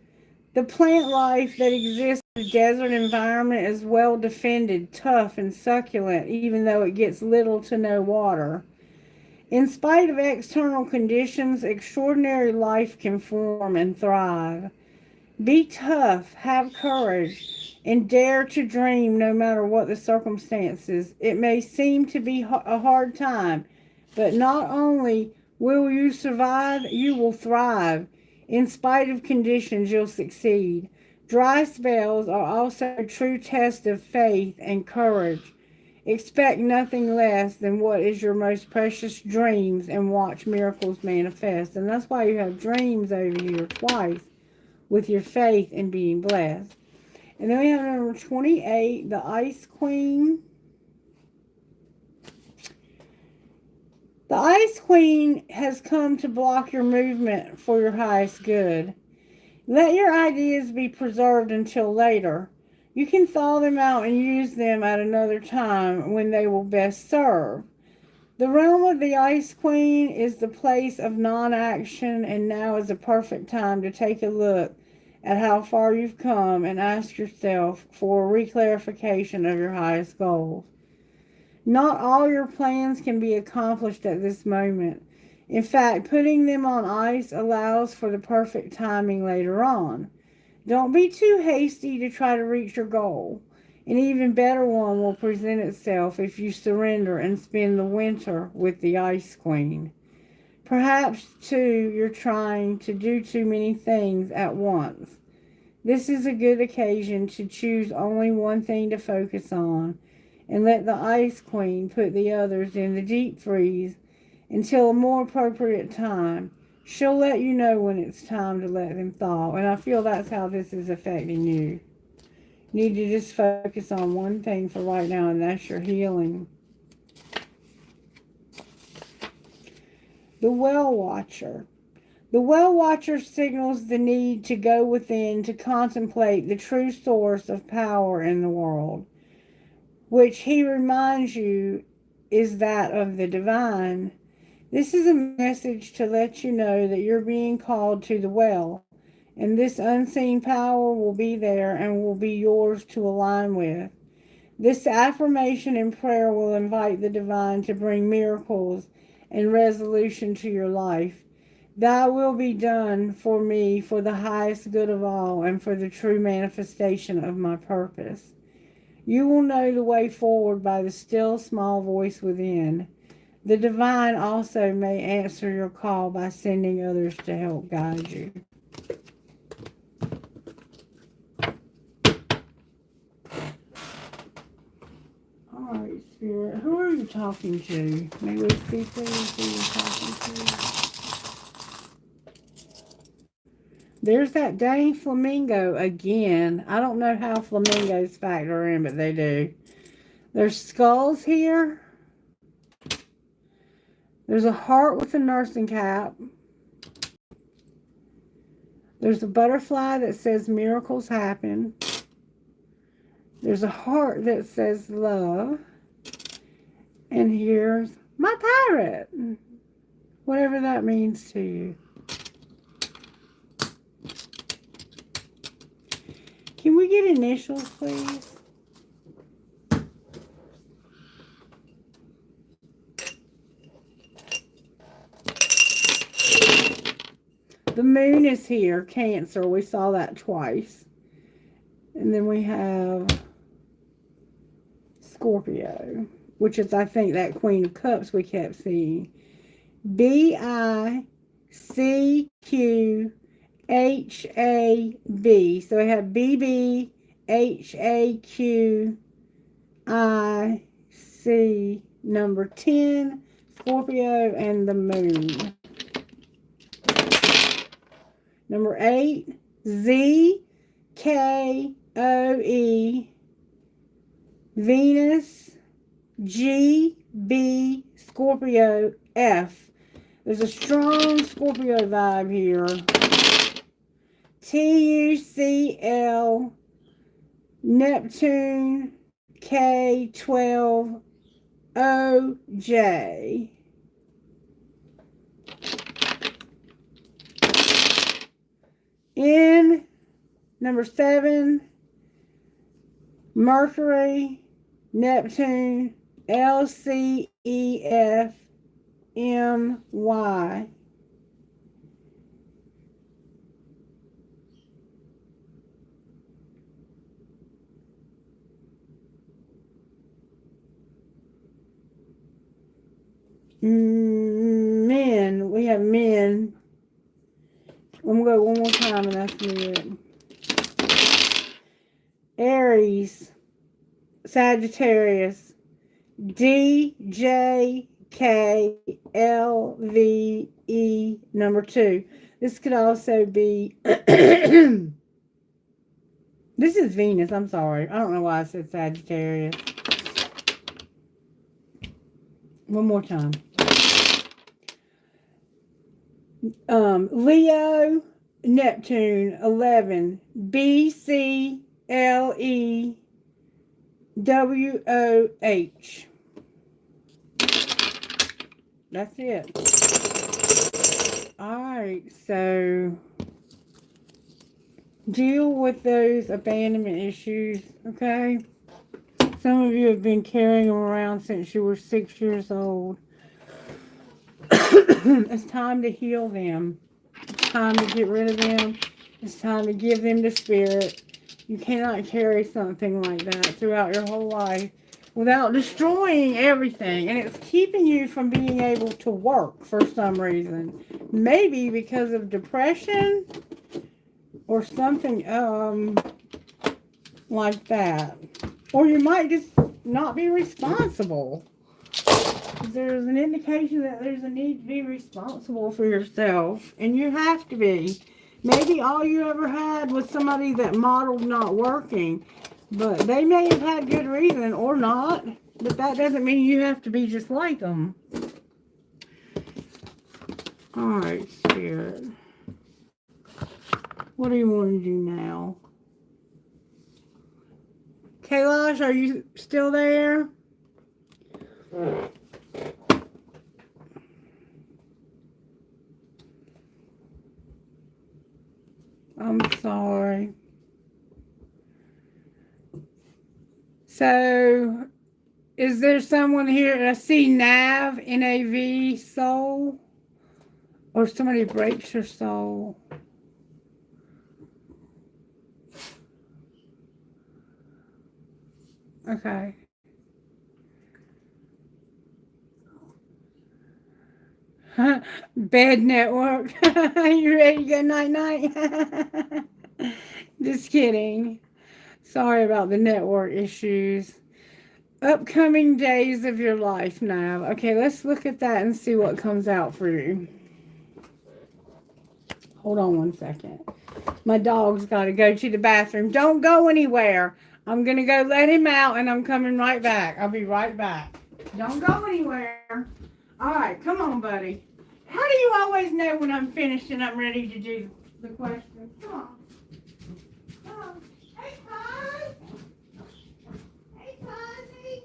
The plant life that exists in the desert environment is well defended, tough, and succulent, even though it gets little to no water. In spite of external conditions, extraordinary life can form and thrive. Be tough, have courage, and dare to dream no matter what the circumstances. It may seem to be a hard time, but not only will you survive, you will thrive. In spite of conditions, you'll succeed. Dry spells are also a true test of faith and courage. Expect nothing less than what is your most precious dreams and watch miracles manifest. And that's why you have dreams over here twice, with your faith and being blessed. And then we have number 28, the Ice Queen. The Ice Queen has come to block your movement for your highest good. Let your ideas be preserved until later. You can thaw them out and use them at another time when they will best serve. The realm of the Ice Queen is the place of non-action, and now is a perfect time to take a look at how far you've come and ask yourself for a reclarification of your highest goals. Not all your plans can be accomplished at this moment. In fact, putting them on ice allows for the perfect timing later on. Don't be too hasty to try to reach your goal. An even better one will present itself if you surrender and spend the winter with the Ice Queen. Perhaps, too, you're trying to do too many things at once. This is a good occasion to choose only one thing to focus on and let the Ice Queen put the others in the deep freeze until a more appropriate time. She'll let you know when it's time to let them thaw. And I feel that's how this is affecting you. You need to just focus on one thing for right now, and that's your healing. The Well Watcher. The Well Watcher signals the need to go within to contemplate the true source of power in the world, which he reminds you is that of the divine. This is a message to let you know that you're being called to the well, and this unseen power will be there and will be yours to align with. This affirmation and prayer will invite the divine to bring miracles and resolution to your life. Thy will be done for me for the highest good of all and for the true manifestation of my purpose. You will know the way forward by the still small voice within. The divine also may answer your call by sending others to help guide you. All right, Spirit, who are you talking to? May we see please who you're talking to? There's that dang flamingo again. I don't know how flamingos factor in, but they do. There's skulls here. There's a heart with a nursing cap. There's a butterfly that says miracles happen. There's a heart that says love. And here's my pirate. Whatever that means to you. Can we get initials, please? The moon is here, Cancer. We saw that twice. And then we have Scorpio, which is, I think, that Queen of Cups we kept seeing. BICQHAB. So we have BBHAQIC, number 10, Scorpio, and the moon. Number 8, ZKOE, Venus, GB, Scorpio, F. There's a strong Scorpio vibe here. TUCL, Neptune, K12, OJ. Number 7, Mercury, Neptune, LCEFMY. Men, we have men. I'm going to go one more time and that's it. Aries, Sagittarius, DJKLVE number 2. This could also be, this is Venus, I'm sorry. I don't know why I said Sagittarius. One more time. Leo, Neptune, 11, BCLEWOH. That's it. Alright, so deal with those abandonment issues, okay? Some of you have been carrying them around since you were 6 years old. It's time to heal them. It's time to get rid of them. It's time to give them to spirit. You cannot carry something like that throughout your whole life without destroying everything. And it's keeping you from being able to work for some reason. Maybe because of depression or something like that. Or you might just not be responsible. There's an indication that there's a need to be responsible for yourself. And you have to be. Maybe all you ever had was somebody that modeled not working. But they may have had good reason or not. But that doesn't mean you have to be just like them. Alright, Spirit. What do you want to do now? Kailash, are you still there? I'm sorry. So, is there someone here? I see Nav, N-A-V, soul. Or somebody breaks your soul. Okay. Bad network. You ready to go night-night? Just kidding. Sorry about the network issues. Upcoming days of your life, Nav. Okay, let's look at that and see what comes out for you. Hold on one second. My dog's got to go to the bathroom. Don't go anywhere. I'm going to go let him out, and I'm coming right back. I'll be right back. Don't go anywhere. All right, come on, buddy. How do you always know when I'm finished and I'm ready to do the question? Come on. Come on. Hey, Puzz. Hey, Puzzy.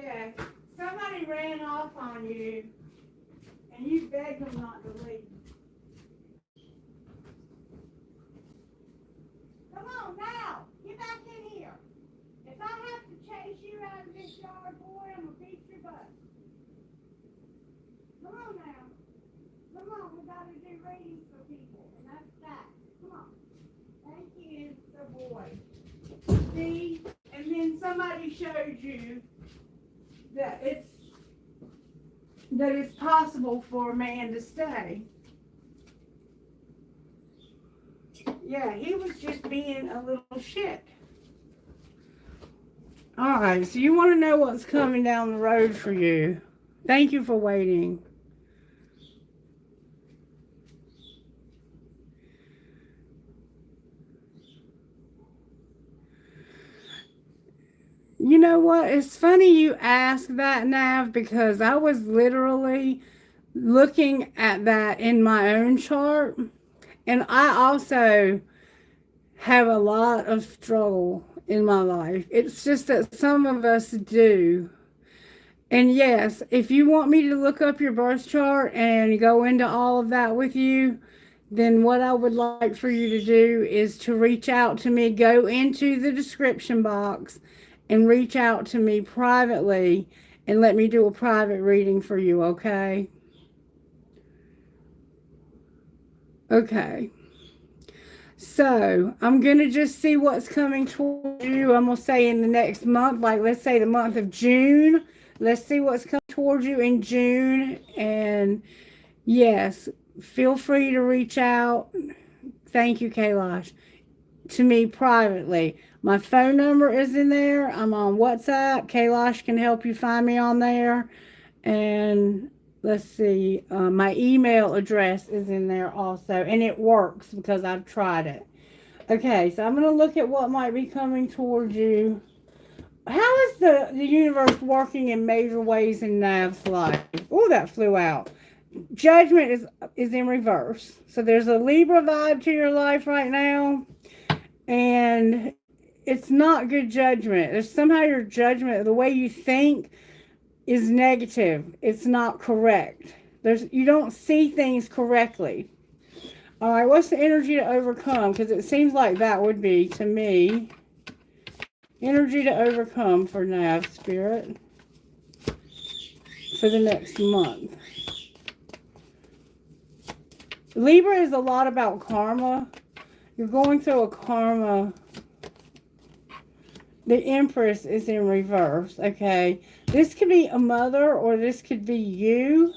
Yeah, somebody ran off on you, and you begged them not to leave. Come on now, get back in here. If I have to chase you out of this yard, boy, I'm gonna beat your butt. Come on now. Come on, we gotta do readings for people, and that's that. Come on. Thank you, the boy. See, and then somebody showed you that it's possible for a man to stay. Yeah, he was just being a little shit. All right, so you want to know what's coming down the road for you. Thank you for waiting. You know what? It's funny you ask that, Nav, because I was literally looking at that in my own chart. And I also have a lot of struggle in my life. It's just that some of us do. And yes, if you want me to look up your birth chart and go into all of that with you, then what I would like for you to do is to reach out to me, go into the description box and reach out to me privately and let me do a private reading for you, okay? Okay. So, I'm going to just see what's coming towards you. I'm going to say in the next month, like let's say the month of June. Let's see what's coming towards you in June. And yes, feel free to reach out. Thank you, Kailash. To me privately. My phone number is in there. I'm on WhatsApp. Kailash can help you find me on there. And let's see, my email address is in there also. And it works because I've tried it. Okay, so I'm going to look at what might be coming towards you. How is the universe working in major ways in Nav's life? Oh, that flew out. Judgment is in reverse. So there's a Libra vibe to your life right now. And it's not good judgment. There's somehow your judgment, the way you think, is negative. It's not correct. You don't see things correctly. All right, what's the energy to overcome? Because it seems like that would be, to me, energy to overcome for Nav Spirit for the next month. Libra is a lot about karma. You're going through a karma. The Empress is in reverse, okay? This could be a mother or this could be you.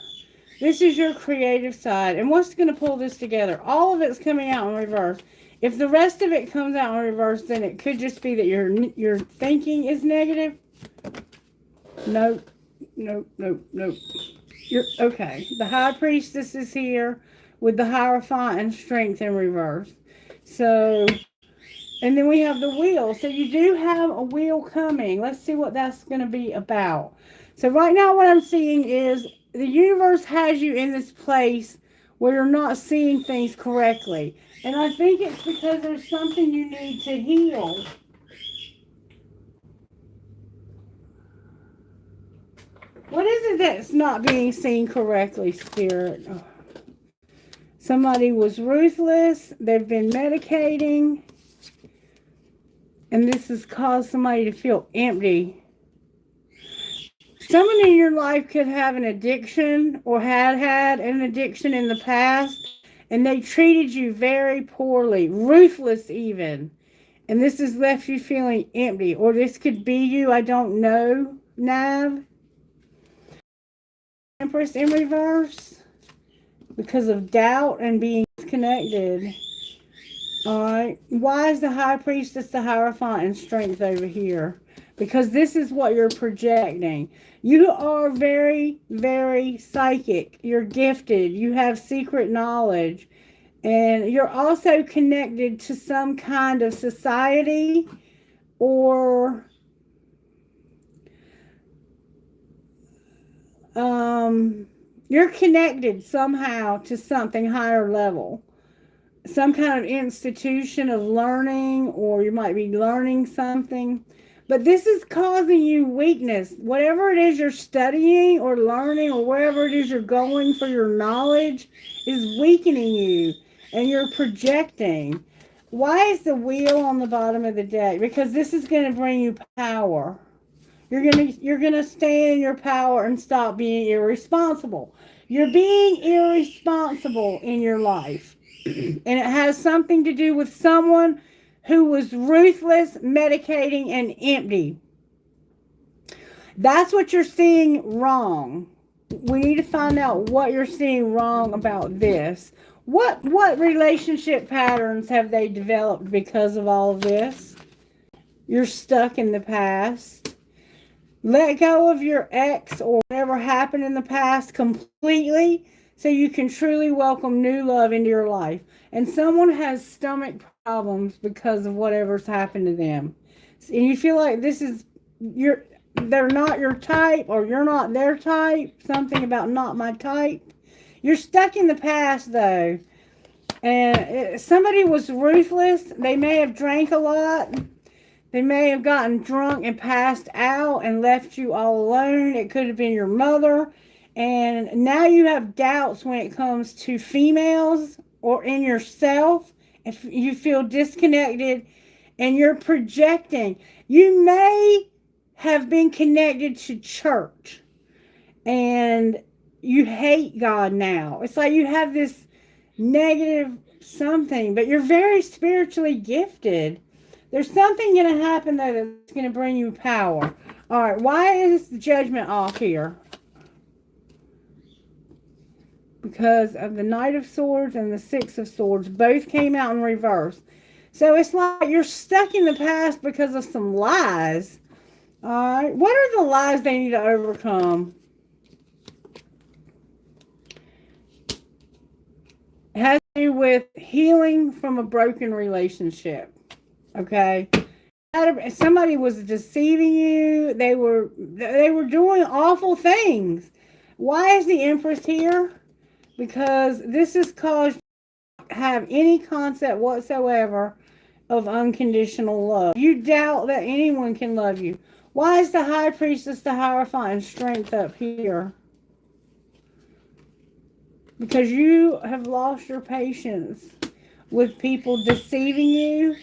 This is your creative side. And what's going to pull this together? All of it's coming out in reverse. If the rest of it comes out in reverse, then it could just be that your thinking is negative. Nope. Nope, nope, nope. Okay. The High Priestess is here with the Hierophant and Strength in reverse. So, and then we have the Wheel. So you do have a wheel coming. Let's see what that's going to be about. So right now what I'm seeing is the universe has you in this place where you're not seeing things correctly. And I think it's because there's something you need to heal. What is it that's not being seen correctly, Spirit? Oh. Somebody was ruthless. They've been medicating. And this has caused somebody to feel empty. Someone in your life could have an addiction or had an addiction in the past. And they treated you very poorly. Ruthless even. And this has left you feeling empty. Or this could be you. I don't know, Nav. Empress in reverse. Because of doubt and being disconnected. Alright. Why is the High Priestess, the Hierophant, and Strength over here? Because this is what you're projecting. You are very, very psychic. You're gifted. You have secret knowledge. And you're also connected to some kind of society or you're connected somehow to something higher level. Some kind of institution of learning, or you might be learning something. But this is causing you weakness. Whatever it is you're studying or learning or wherever it is you're going for your knowledge is weakening you, and you're projecting. Why is the wheel on the bottom of the deck? Because this is going to bring you power. You're gonna stand in your power and stop being irresponsible. You're being irresponsible in your life. And it has something to do with someone who was ruthless, medicating, and empty. That's what you're seeing wrong. We need to find out what you're seeing wrong about this. What relationship patterns have they developed because of all of this? You're stuck in the past. Let go of your ex or whatever happened in the past completely so you can truly welcome new love into your life. And someone has stomach problems because of whatever's happened to them. And you feel like they're not your type, or you're not their type. Something about not my type. You're stuck in the past though. And somebody was ruthless. They may have drank a lot. They may have gotten drunk and passed out and left you all alone. It could have been your mother. And now you have doubts when it comes to females or in yourself. If you feel disconnected and you're projecting, you may have been connected to church and you hate God now. It's like you have this negative something, but you're very spiritually gifted. There's something going to happen, though, that's going to bring you power. All right, why is the Judgment off here? Because of the Knight of Swords and the Six of Swords. Both came out in reverse. So it's like you're stuck in the past because of some lies. All right, what are the lies they need to overcome? It has to do with healing from a broken relationship. Okay, somebody was deceiving you. They were doing awful things. Why is the Empress here? Because this has caused you to have any concept whatsoever of unconditional love. You doubt that anyone can love you. Why is the High Priestess, the Hierophant, and Strength up here? Because you have lost your patience with people deceiving you.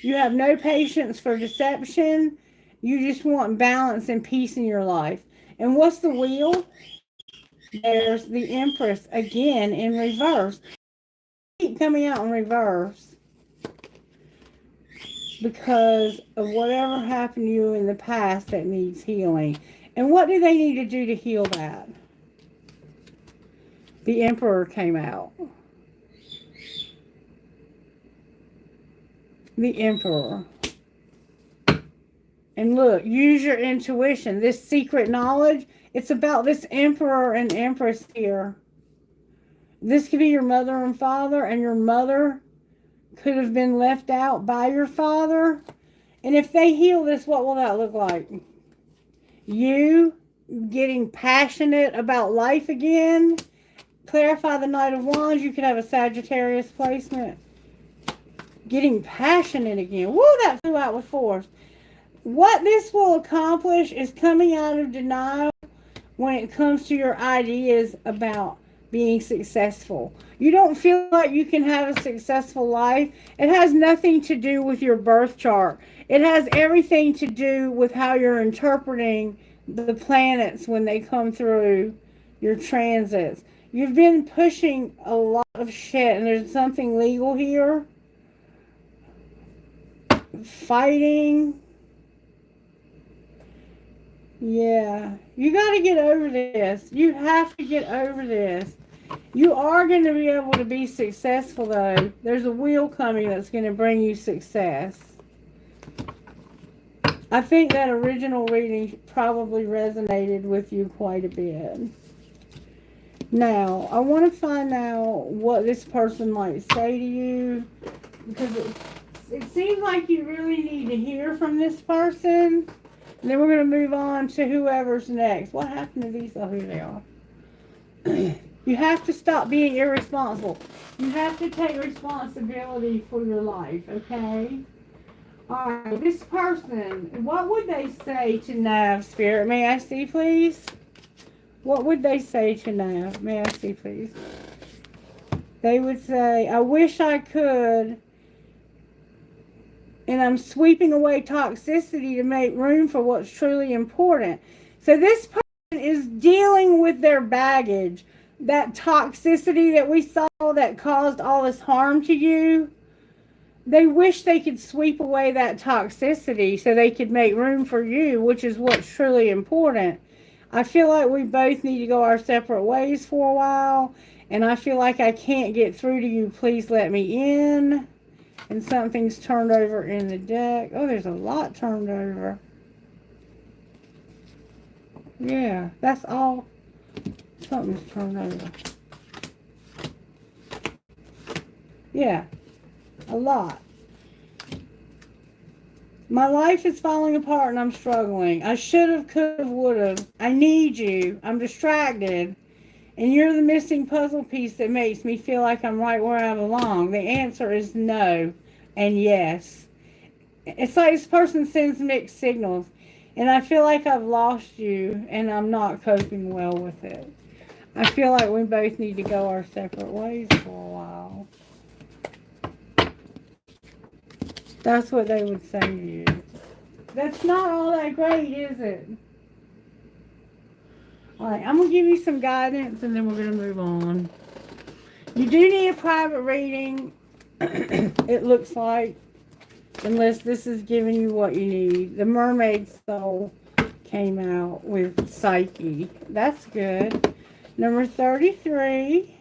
You have no patience for deception. You just want balance and peace in your life. And what's the wheel? There's the Empress again in reverse. Keep coming out in reverse because of whatever happened to you in the past that needs healing. And what do they need to do to heal that? The Emperor came out. The Emperor. And look, use your intuition. This secret knowledge, it's about this Emperor and Empress here. This could be your mother and father, and your mother could have been left out by your father. And if they heal this, what will that look like? You getting passionate about life again. Clarify the Knight of Wands. You could have a Sagittarius placement. Getting passionate again. Woo, that flew out with force. What this will accomplish is coming out of denial when it comes to your ideas about being successful. You don't feel like you can have a successful life. It has nothing to do with your birth chart. It has everything to do with how you're interpreting the planets when they come through your transits. You've been pushing a lot of shit, and there's something legal here. Fighting. Yeah, you got to get over this. You have to get over this. You are going to be able to be successful, though. There's a wheel coming that's going to bring you success. I think that original reading probably resonated with you quite a bit. Now, I want to find out what this person might say to you, because it seems like you really need to hear from this person. And then we're going to move on to whoever's next. What happened to these? Oh, here they are. You have to stop being irresponsible. You have to take responsibility for your life, okay? Alright, this person, what would they say to Nav, Spirit? May I see, please? What would they say to Nav? May I see, please? They would say, I wish I could, and I'm sweeping away toxicity to make room for what's truly important. So this person is dealing with their baggage, that toxicity that we saw that caused all this harm to you. They wish they could sweep away that toxicity so they could make room for you, which is what's truly important. I feel like we both need to go our separate ways for a while, and I feel like I can't get through to you. Please let me in. And something's turned over in the deck. Oh, there's a lot turned over. Yeah, that's all. Something's turned over. Yeah, a lot. My life is falling apart and I'm struggling. I should have, could have, would have. I need you. I'm distracted. And you're the missing puzzle piece that makes me feel like I'm right where I belong. The answer is no and yes. It's like this person sends mixed signals. And I feel like I've lost you and I'm not coping well with it. I feel like we both need to go our separate ways for a while. That's what they would say to you. That's not all that great, is it? Alright, I'm going to give you some guidance and then we're going to move on. You do need a private reading, it looks like, unless this is giving you what you need. The mermaid soul came out with Psyche. That's good. Number 33.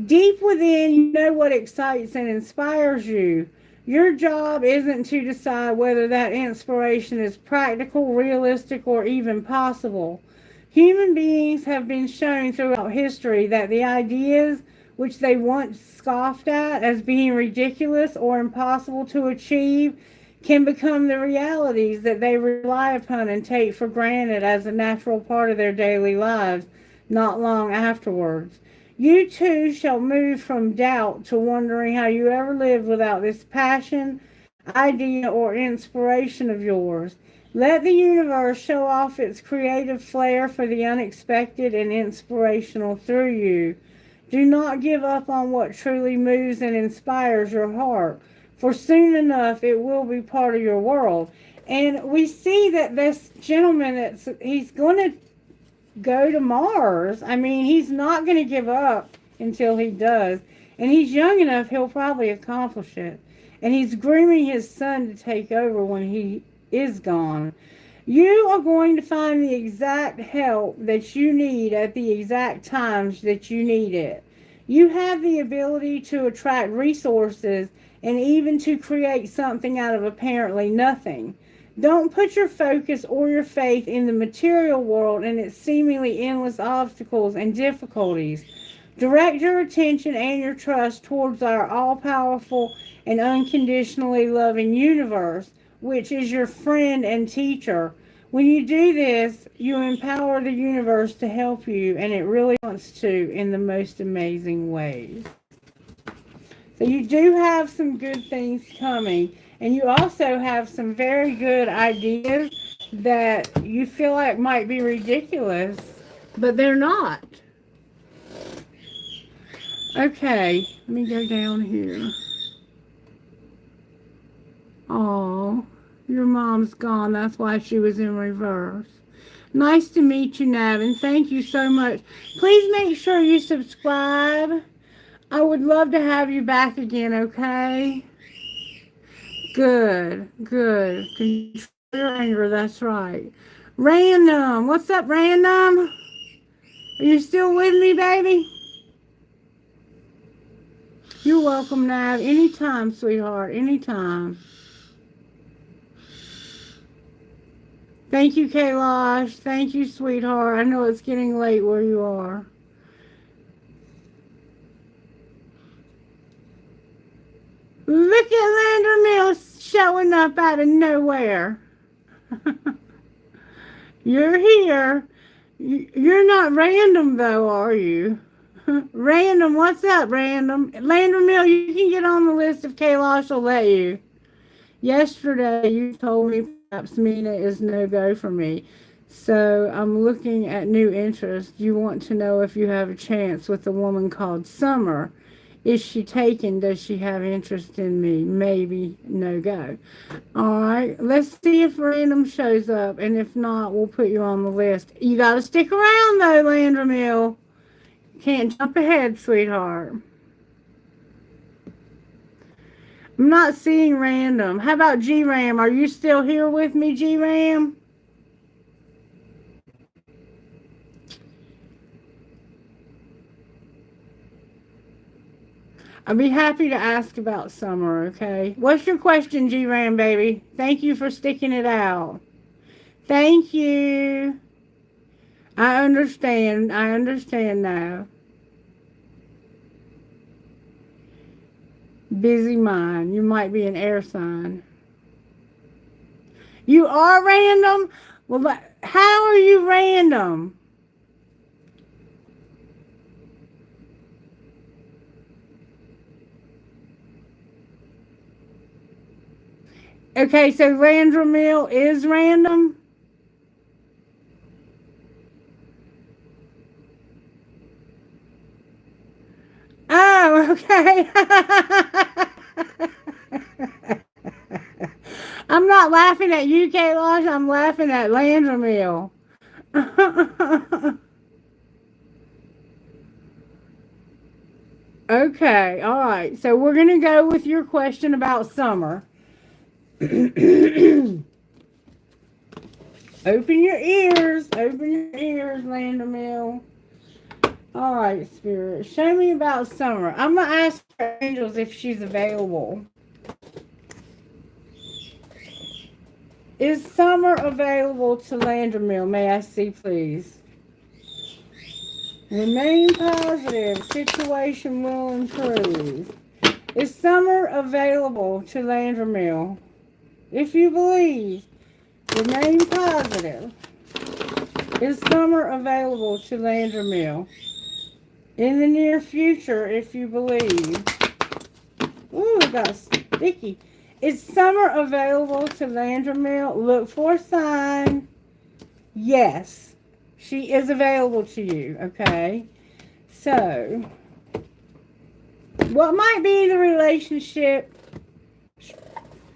Deep within, you know what excites and inspires you. Your job isn't to decide whether that inspiration is practical, realistic, or even possible. Human beings have been shown throughout history that the ideas which they once scoffed at as being ridiculous or impossible to achieve can become the realities that they rely upon and take for granted as a natural part of their daily lives not long afterwards. You too shall move from doubt to wondering how you ever lived without this passion, idea, or inspiration of yours. Let the universe show off its creative flair for the unexpected and inspirational through you. Do not give up on what truly moves and inspires your heart, for soon enough it will be part of your world. And we see that this gentleman, he's going to go to Mars. I mean, he's not going to give up until he does. And he's young enough, he'll probably accomplish it. And he's grooming his son to take over when he is gone. You are going to find the exact help that you need at the exact times that you need it. You have the ability to attract resources and even to create something out of apparently nothing. Don't put your focus or your faith in the material world and its seemingly endless obstacles and difficulties. Direct your attention and your trust towards our all-powerful and unconditionally loving universe, which is your friend and teacher. When you do this, you empower the universe to help you, and it really wants to in the most amazing ways. So you do have some good things coming. And you also have some very good ideas that you feel like might be ridiculous, but they're not. Okay, let me go down here. Oh, your mom's gone. That's why she was in reverse. Nice to meet you, Nav, and thank you so much. Please make sure you subscribe. I would love to have you back again, okay? Good, good. Control your anger, that's right. Random, what's up, Random? Are you still with me, baby? You're welcome, Nav. Anytime, sweetheart, anytime. Thank you, Kailash. Thank you, sweetheart. I know it's getting late where you are. Look at Lander Mills showing up out of nowhere. You're here. You're not random, though, are you? Random, what's up, Random? Landon Mill, you can get on the list if Kaylash will let you. Yesterday, you told me perhaps Mina is no go for me. So I'm looking at new interest. You want to know if you have a chance with a woman called Summer. Is she taken? Does she have interest in me? Maybe no go. All right, let's see if Random shows up. And if not, we'll put you on the list. You got to stick around, though, Landramil. Can't jump ahead, sweetheart. I'm not seeing Random. How about G-Ram? Are you still here with me, G-Ram? I'll be happy to ask about Summer, okay? What's your question, G-Ram, baby? Thank you for sticking it out. Thank you. I understand. I understand now. Busy mind. You might be an air sign. You are random? Well, how are you random? Okay, so Landramil is random? Oh, okay. I'm not laughing at you, Kaylash. I'm laughing at Landramil. Okay, all right. So we're going to go with your question about Summer. Open your ears. Open your ears, Landramil. All right, Spirit. Show me about Summer. I'm going to ask her angels if she's available. Is Summer available to Landramil? May I see, please? Remain positive. Situation will improve. Is Summer available to Landramil? If you believe, remain positive. Is Summer available to Landramil? In the near future, if you believe. Ooh, it got sticky. Is Summer available to Landramil? Look for a sign. Yes, she is available to you, okay? So, what might be the relationship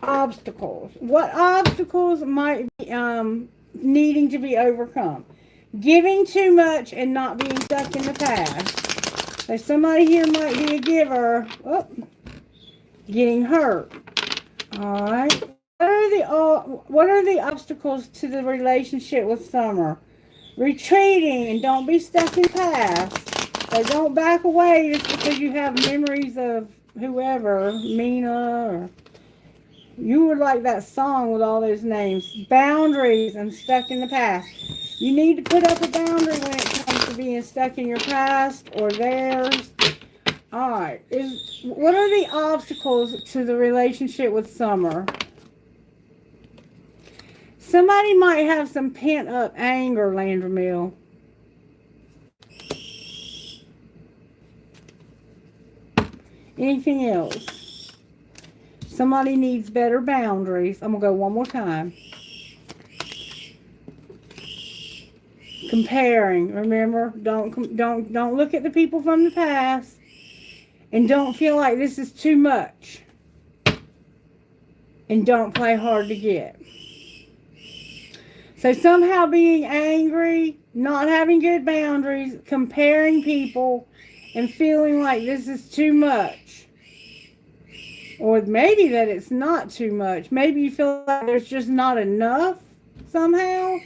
obstacles? What obstacles might be needing to be overcome? Giving too much and not being stuck in the past. So somebody here might be a giver. Oh, getting hurt. All right. What are the obstacles to the relationship with Summer? Retreating and don't be stuck in the past. So don't back away just because you have memories of whoever, Mina, or you would like that song with all those names. Boundaries and stuck in the past. You need to put up a boundary when it comes to being stuck in your past or theirs. All right. What are the obstacles to the relationship with Summer? Somebody might have some pent up anger, Landramil. Anything else? Somebody needs better boundaries. I'm gonna go one more time. Comparing. Remember, don't look at the people from the past, and don't feel like this is too much. And don't play hard to get. So somehow being angry, not having good boundaries, comparing people, and feeling like this is too much. Or maybe that it's not too much. Maybe you feel like there's just not enough somehow.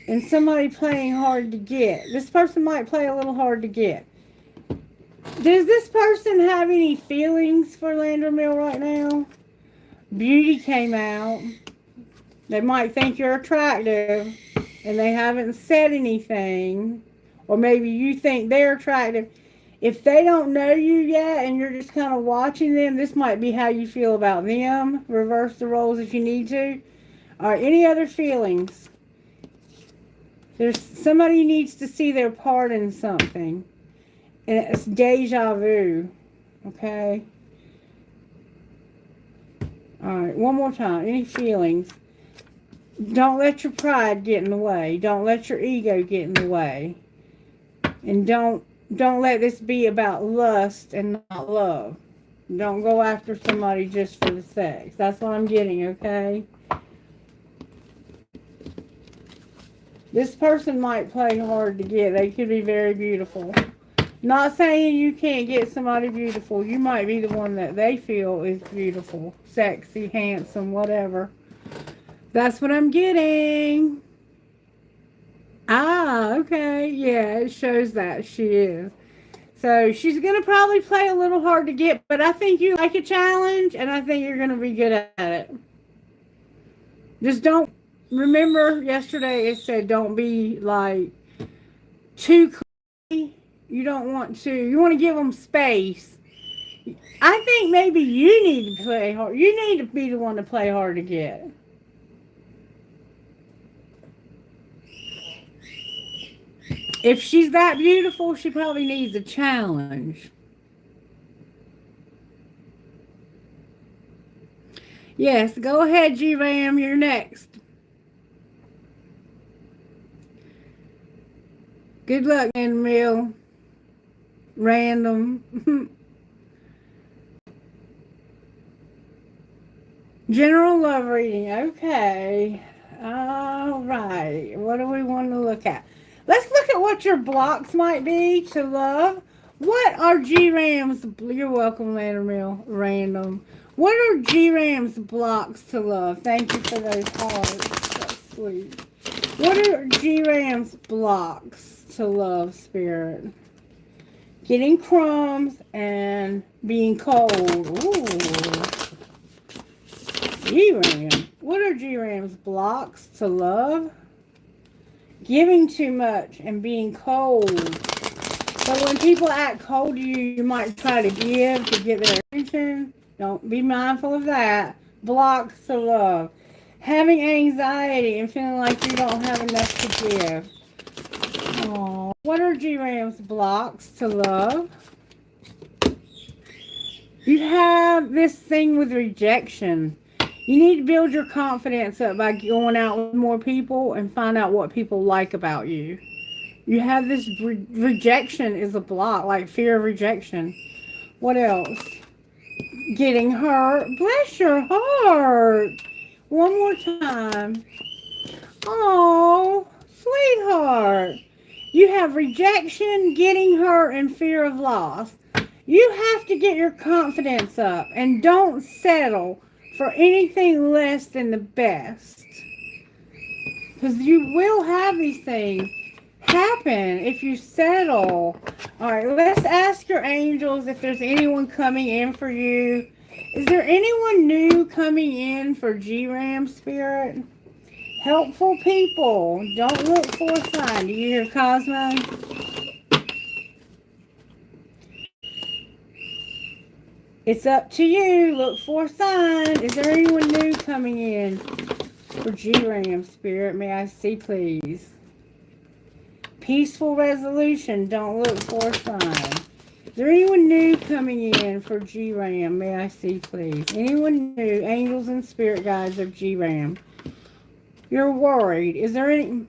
And somebody playing hard to get. This person might play a little hard to get. Does this person have any feelings for Landramil right now? Beauty came out. They might think you're attractive and they haven't said anything. Or maybe you think they're attractive. If they don't know you yet and you're just kind of watching them, this might be how you feel about them. Reverse the roles if you need to. All right, any other feelings? There's somebody needs to see their part in something. And it's deja vu. Okay? Alright, one more time. Any feelings? Don't let your pride get in the way. Don't let your ego get in the way. And don't let this be about lust and not love. Don't go after somebody just for the sex. That's what I'm getting, okay? This person might play hard to get. They could be very beautiful. Not saying you can't get somebody beautiful. You might be the one that they feel is beautiful, sexy, handsome, whatever. That's what I'm getting. Ah, okay. Yeah, it shows that she is. So she's going to probably play a little hard to get, but I think you like a challenge, and I think you're going to be good at it. Just don't, remember yesterday it said don't be like too clingy. You don't want to, you want to give them space. I think maybe you need to play hard. You need to be the one to play hard to get. If she's that beautiful, she probably needs a challenge. Yes, go ahead, G-Ram. You're next. Good luck, Mill. Random. General love reading. Okay. All right. What do we want to look at? Let's look at what your blocks might be to love. What are G-Ram's? You're welcome, Mill. Random. What are G-Ram's blocks to love? Thank you for those hearts. That's sweet. What are G-Ram's blocks to love, Spirit? Getting crumbs and being cold. Ooh. G-Ram. What are G-Ram's blocks to love? Giving too much and being cold. So when people act cold to you, you might try to give to get their attention. Don't be mindful of that. Blocks to love. Having anxiety and feeling like you don't have enough to give. Aww. What are G-Ram's blocks to love? You have this thing with rejection. You need to build your confidence up by going out with more people and find out what people like about you. You have this rejection is a block, like fear of rejection. What else? Getting hurt. Bless your heart. One more time. Oh, sweetheart. You have rejection, getting hurt, and fear of loss. You have to get your confidence up and don't settle for anything less than the best. Because you will have these things happen if you settle. Alright, let's ask your angels if there's anyone coming in for you. Is there anyone new coming in for G-Ram, Spirit? Helpful people. Don't look for a sign. Do you hear Cosmo? It's up to you. Look for a sign. Is there anyone new coming in for G-Ram, Spirit? May I see, please? Peaceful resolution. Don't look for a sign. Is there anyone new coming in for G-Ram? May I see, please? Anyone new? Angels and spirit guides of G-Ram. You're worried. Is there any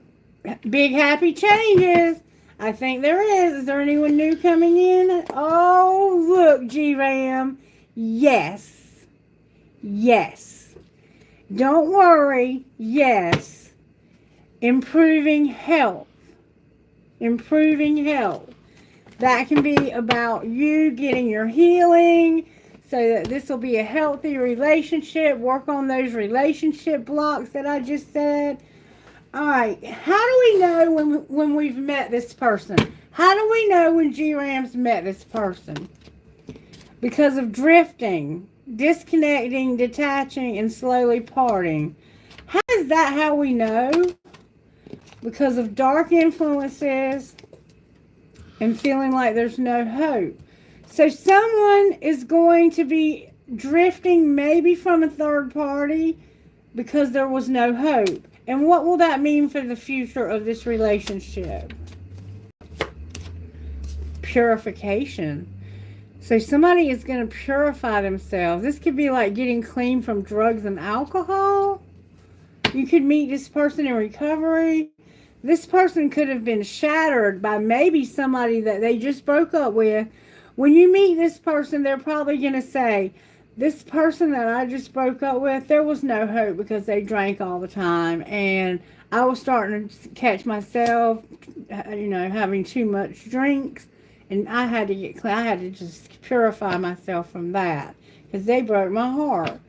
big happy changes? I think there is. Is there anyone new coming in? Oh, look, G-Ram. Yes. Yes. Don't worry. Yes. Improving health. Improving health. That can be about you getting your healing so that this will be a healthy relationship. Work on those relationship blocks that I just said. All right. How do we know when we've met this person? How do we know when G-Ram's met this person? Because of drifting, disconnecting, detaching, and slowly parting. How is that how we know? Because of dark influences and feeling like there's no hope. So someone is going to be drifting maybe from a third party because there was no hope. And what will that mean for the future of this relationship? purification. So somebody is going to purify themselves. This could be like getting clean from drugs and alcohol. You could meet this person in recovery. This person could have been shattered by maybe somebody that they just broke up with. When you meet this person, they're probably going to say, this person that I just broke up with, there was no hope because they drank all the time. And I was starting to catch myself, having too much drinks. And I had to get clean. I had to just purify myself from that because they broke my heart.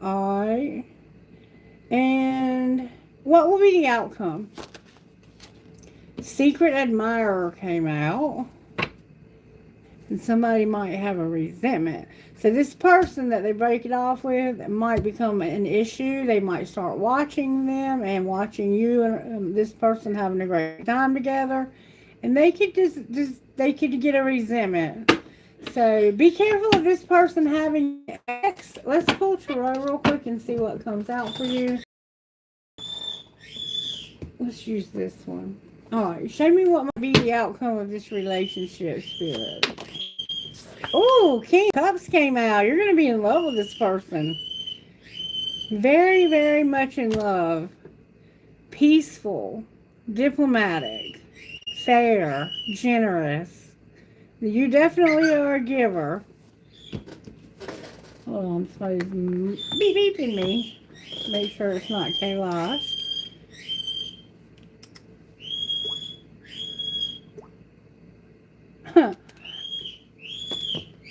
All right. And what will be the outcome? Secret admirer came out. And somebody might have a resentment. So this person that they break it off with might become an issue. They might start watching them and watching you and this person having a great time together. And they could they could get a resentment. So be careful of this person having X. Let's pull tarot real quick and see what comes out for you. Let's use this one. Alright, show me what might be the outcome of this relationship, Spirit. Oh, King of Cups came out. You're going to be in love with this person. Very, very much in love. Peaceful. Diplomatic. Fair. Generous. You definitely are a giver. Hold on, somebody's beeping me. Make sure it's not Kailash.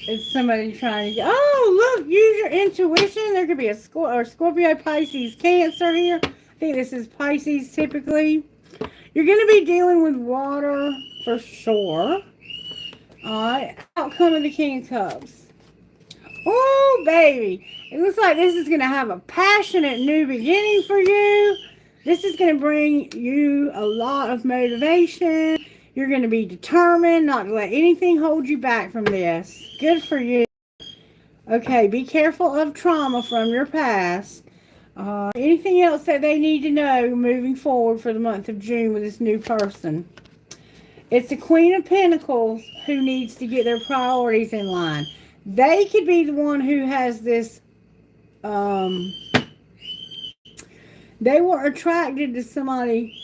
It's somebody trying to get, oh, look, use your intuition. There could be a Scorpio, Pisces, Cancer here. I think this is Pisces typically. You're going to be dealing with water for sure. Alright, outcome of the King of Cups. Oh, baby. It looks like this is going to have a passionate new beginning for you. This is going to bring you a lot of motivation. You're going to be determined not to let anything hold you back from this. Good for you. Okay, be careful of trauma from your past. Anything else that they need to know moving forward for the month of June with this new person? It's the Queen of Pentacles who needs to get their priorities in line. They could be the one who has this, they were attracted to somebody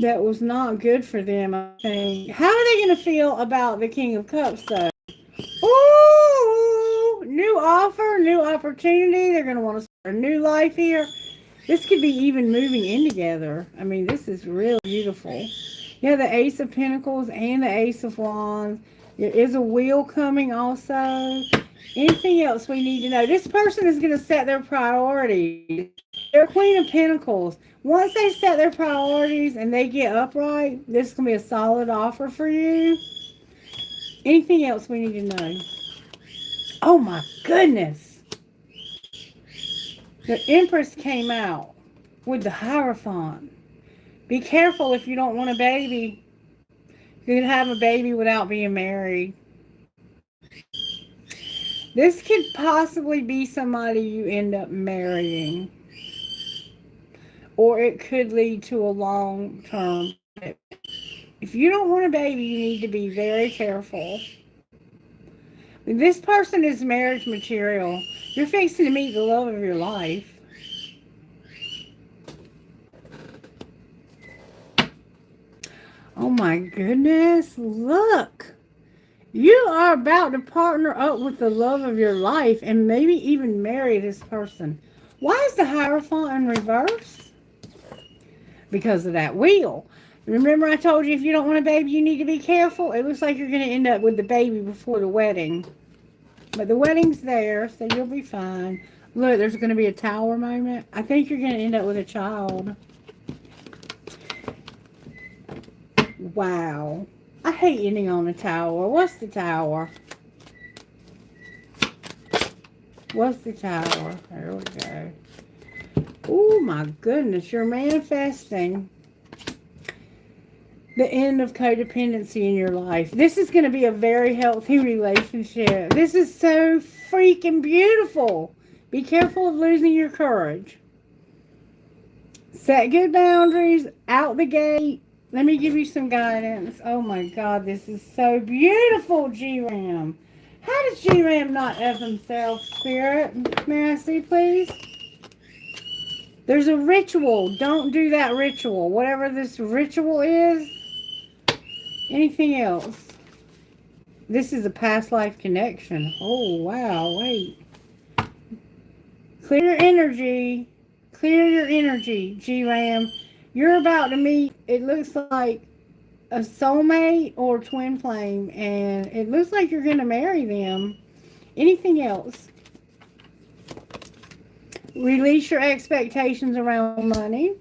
that was not good for them, I think. How are they going to feel about the King of Cups, though? Ooh, new offer, new opportunity. They're going to want to start a new life here. This could be even moving in together. I mean, this is really beautiful. Yeah, the Ace of Pentacles and the Ace of Wands. There is a wheel coming also. Anything else we need to know? This person is going to set their priorities. They're Queen of Pentacles. Once they set their priorities and they get upright, this is going to be a solid offer for you. Anything else we need to know? Oh my goodness. The Empress came out with the Hierophant. Be careful if you don't want a baby. You could have a baby without being married. This could possibly be somebody you end up marrying. Or it could lead to a long-term. If you don't want a baby, you need to be very careful. This person is marriage material. You're fixing to meet the love of your life. Oh my goodness, look. You are about to partner up with the love of your life and maybe even marry this person. Why is the Hierophant in reverse? Because of that wheel. Remember I told you if you don't want a baby, you need to be careful? It looks like you're going to end up with the baby before the wedding. But the wedding's there, so you'll be fine. Look, there's going to be a tower moment. I think you're going to end up with a child. Wow. I hate ending on a tower. What's the tower? What's the tower? There we go. Oh my goodness. You're manifesting the end of codependency in your life. This is going to be a very healthy relationship. This is so freaking beautiful. Be careful of losing your courage. Set good boundaries out the gate. Let me give you some guidance. Oh my God, this is so beautiful, G-Ram. How does G-Ram not F himself, Spirit? May I see, please? There's a ritual. Don't do that ritual. Whatever this ritual is. Anything else? This is a past life connection. Oh, wow. Wait. Clear your energy. Clear your energy, G-Ram. You're about to meet, it looks like, a soulmate or twin flame, and it looks like you're going to marry them. Anything else? Release your expectations around money.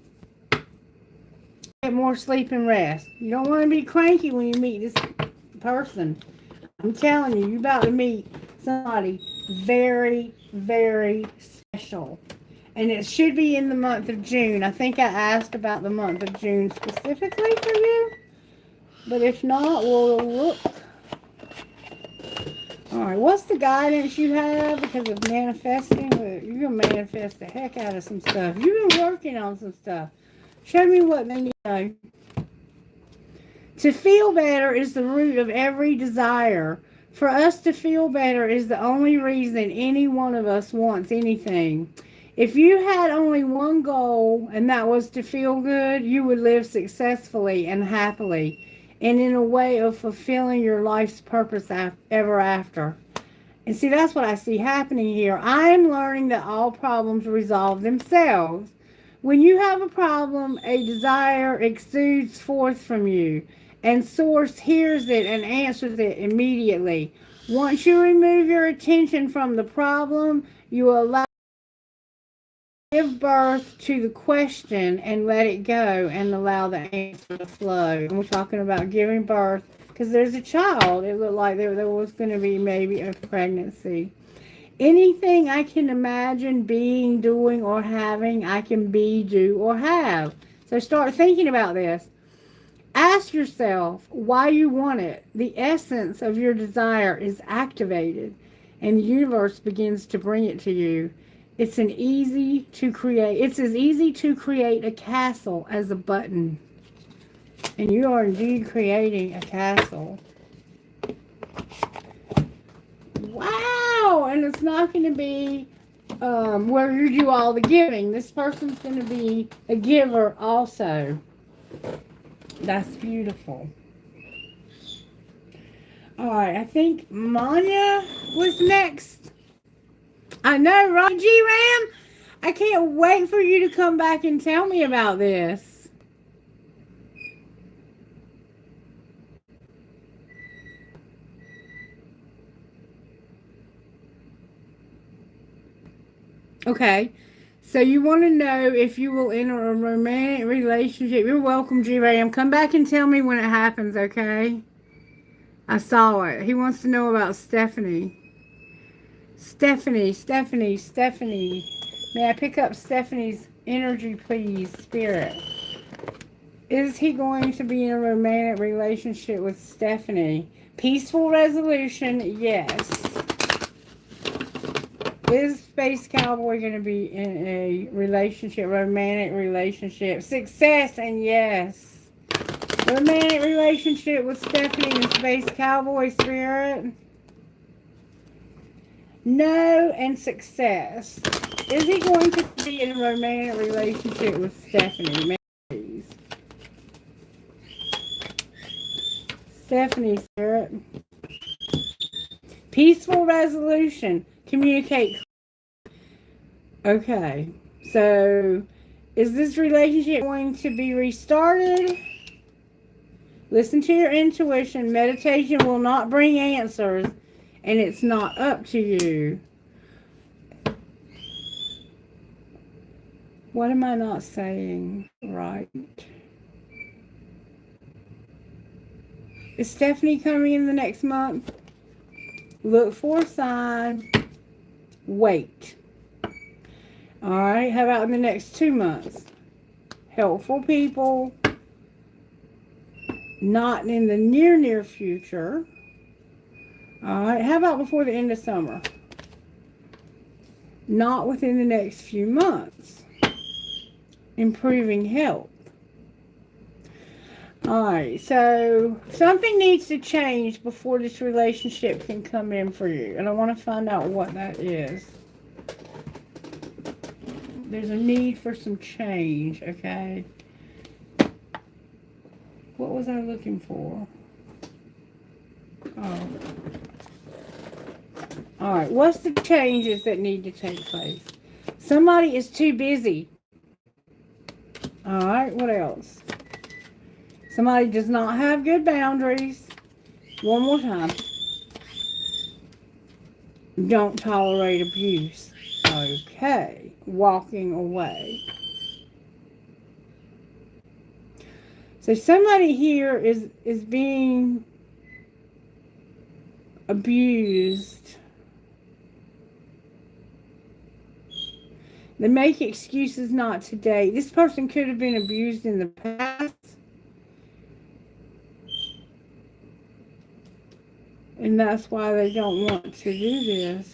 Get more sleep and rest. You don't want to be cranky when you meet this person. I'm telling you, you're about to meet somebody very, very special. And it should be in the month of June. I think I asked about the month of June specifically for you. But if not, we'll look. Alright, what's the guidance you have because of manifesting? You're going to manifest the heck out of some stuff. You've been working on some stuff. Show me what they need to know. To feel better is the root of every desire. For us to feel better is the only reason any one of us wants anything. If you had only one goal, and that was to feel good, you would live successfully and happily, and in a way of fulfilling your life's purpose ever after. And see, that's what I see happening here. I am learning that all problems resolve themselves. When you have a problem, a desire exudes forth from you, and Source hears it and answers it immediately. Once you remove your attention from the problem, you allow give birth to the question and let it go and allow the answer to flow. And we're talking about giving birth because there's a child. It looked like there was going to be maybe a pregnancy. Anything I can imagine being, doing, or having, I can be, do, or have. So start thinking about this. Ask yourself why you want it. The essence of your desire is activated, and the universe begins to bring it to you. It's as easy to create a castle as a button. And you are indeed creating a castle. Wow! And it's not going to be where you do all the giving. This person's going to be a giver also. That's beautiful. Alright, I think Manya was next. I know, right, G-Ram? I can't wait for you to come back and tell me about this. Okay, so you want to know if you will enter a romantic relationship. You're welcome, G-Ram. Come back and tell me when it happens, okay? I saw it. He wants to know about Stephanie. Stephanie. May I pick up Stephanie's energy, please, Spirit? Is he going to be in a romantic relationship with Stephanie? Peaceful resolution, yes. Is Space Cowboy going to be in a relationship, romantic relationship? Success and yes. Romantic relationship with Stephanie and Space Cowboy, Spirit? No and success. Is he going to be in a romantic relationship with Stephanie? Please. Stephanie, Spirit. Peaceful resolution. Communicate. Okay. So, is this relationship going to be restarted? Listen to your intuition. Meditation will not bring answers. And it's not up to you. What am I not saying right? Is Stephanie coming in the next month? Look for a sign. Wait. Alright, how about in the next 2 months? Helpful people. Not in the near future. Alright, how about before the end of summer? Not within the next few months. Improving health. Alright, so something needs to change before this relationship can come in for you. And I want to find out what that is. There's a need for some change, okay? What was I looking for? Oh. Alright, what's the changes that need to take place? Somebody is too busy. Alright, what else? Somebody does not have good boundaries. One more time. Don't tolerate abuse. Okay, walking away. So somebody here is being abused. They make excuses not to date. This person could have been abused in the past. And that's why they don't want to do this.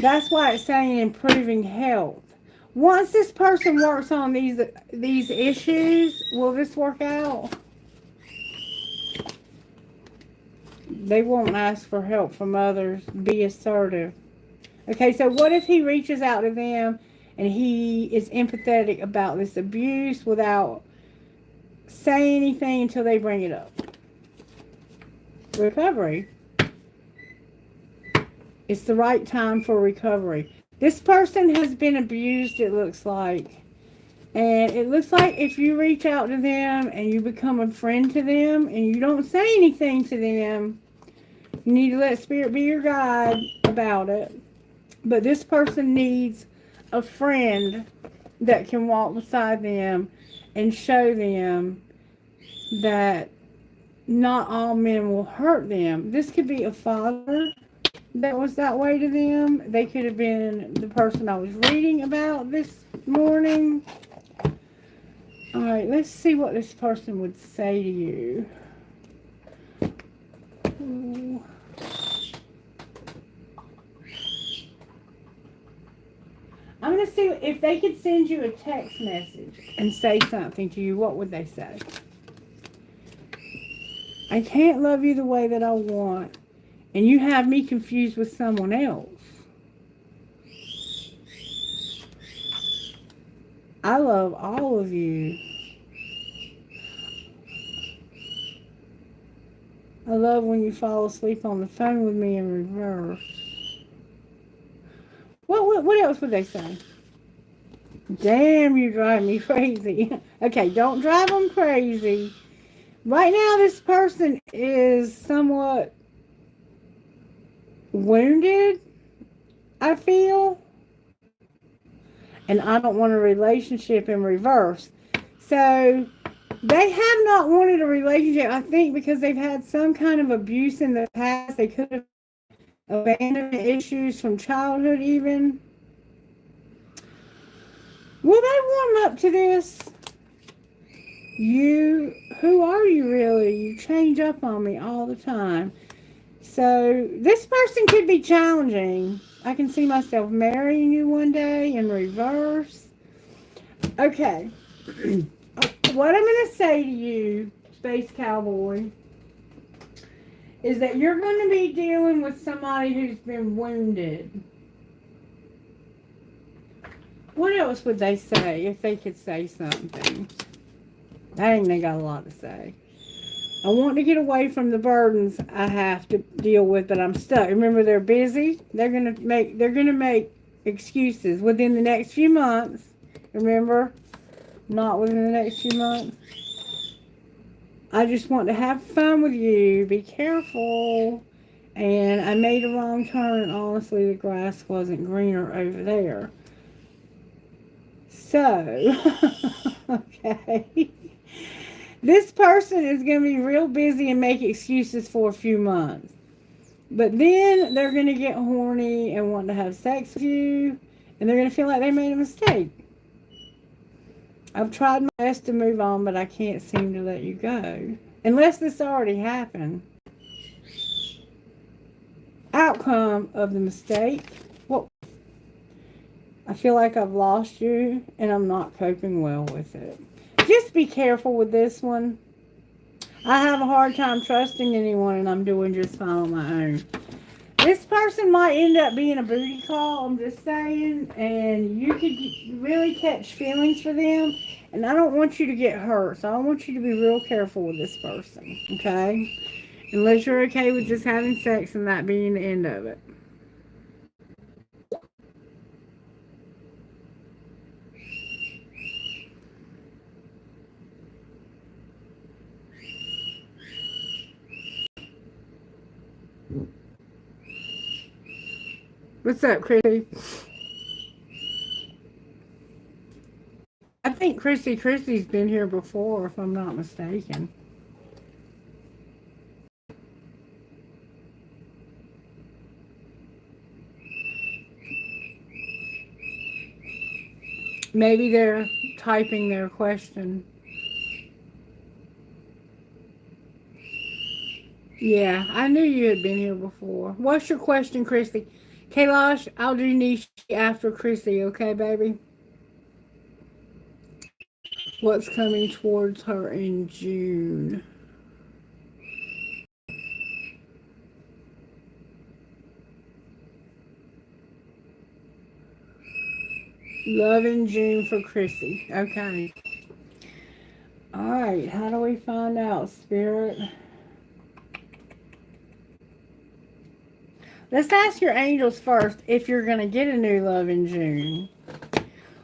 That's why it's saying improving health. Once this person works on these issues, will this work out? They won't ask for help from others. Be assertive. Okay, so what if he reaches out to them and he is empathetic about this abuse without saying anything until they bring it up? Recovery. It's the right time for recovery. This person has been abused, it looks like. And it looks like if you reach out to them and you become a friend to them and you don't say anything to them, you need to let Spirit be your guide about it. But this person needs a friend that can walk beside them and show them that not all men will hurt them. This could be a father that was that way to them. They could have been the person I was reading about this morning. Alright, let's see what this person would say to you. Ooh. I'm going to see if they could send you a text message and say something to you. What would they say? I can't love you the way that I want, and you have me confused with someone else. I love all of you. I love when you fall asleep on the phone with me in reverse. What else would they say? Damn, you drive me crazy. Okay, don't drive them crazy. Right now, this person is somewhat wounded, I feel. And I don't want a relationship in reverse. So, they have not wanted a relationship, I think, because they've had some kind of abuse in the past. They could have abandonment issues from childhood even. Will they warm up to this? Who are you really? You change up on me all the time. So, this person could be challenging. I can see myself marrying you one day in reverse. Okay. What I'm going to say to you, Space Cowboy, is that you're going to be dealing with somebody who's been wounded. What else would they say if they could say something? Dang, they got a lot to say. I want to get away from the burdens I have to deal with, but I'm stuck. Remember, they're busy. They're gonna make excuses within the next few months. Remember, not within the next few months. I just want to have fun with you. Be careful. And I made a wrong turn, and honestly, the grass wasn't greener over there. So, okay. This person is going to be real busy and make excuses for a few months. But then they're going to get horny and want to have sex with you. And they're going to feel like they made a mistake. I've tried my best to move on, but I can't seem to let you go. Unless this already happened. Outcome of the mistake. Well, I feel like I've lost you and I'm not coping well with it. Just be careful with this one. I have a hard time trusting anyone, and I'm doing just fine on my own. This person might end up being a booty call, I'm just saying, and you could really catch feelings for them, and I don't want you to get hurt, so I want you to be real careful with this person, okay? Unless you're okay with just having sex and that being the end of it. What's up, Christy? I think Christy's been here before, if I'm not mistaken. Maybe they're typing their question. Yeah, I knew you had been here before. What's your question, Christy? Kailash, I'll do Nishi after Christy, okay, baby? What's coming towards her in June? Love in June for Chrissy. Okay. Alright, how do we find out, Spirit? Let's ask your angels first if you're going to get a new love in June.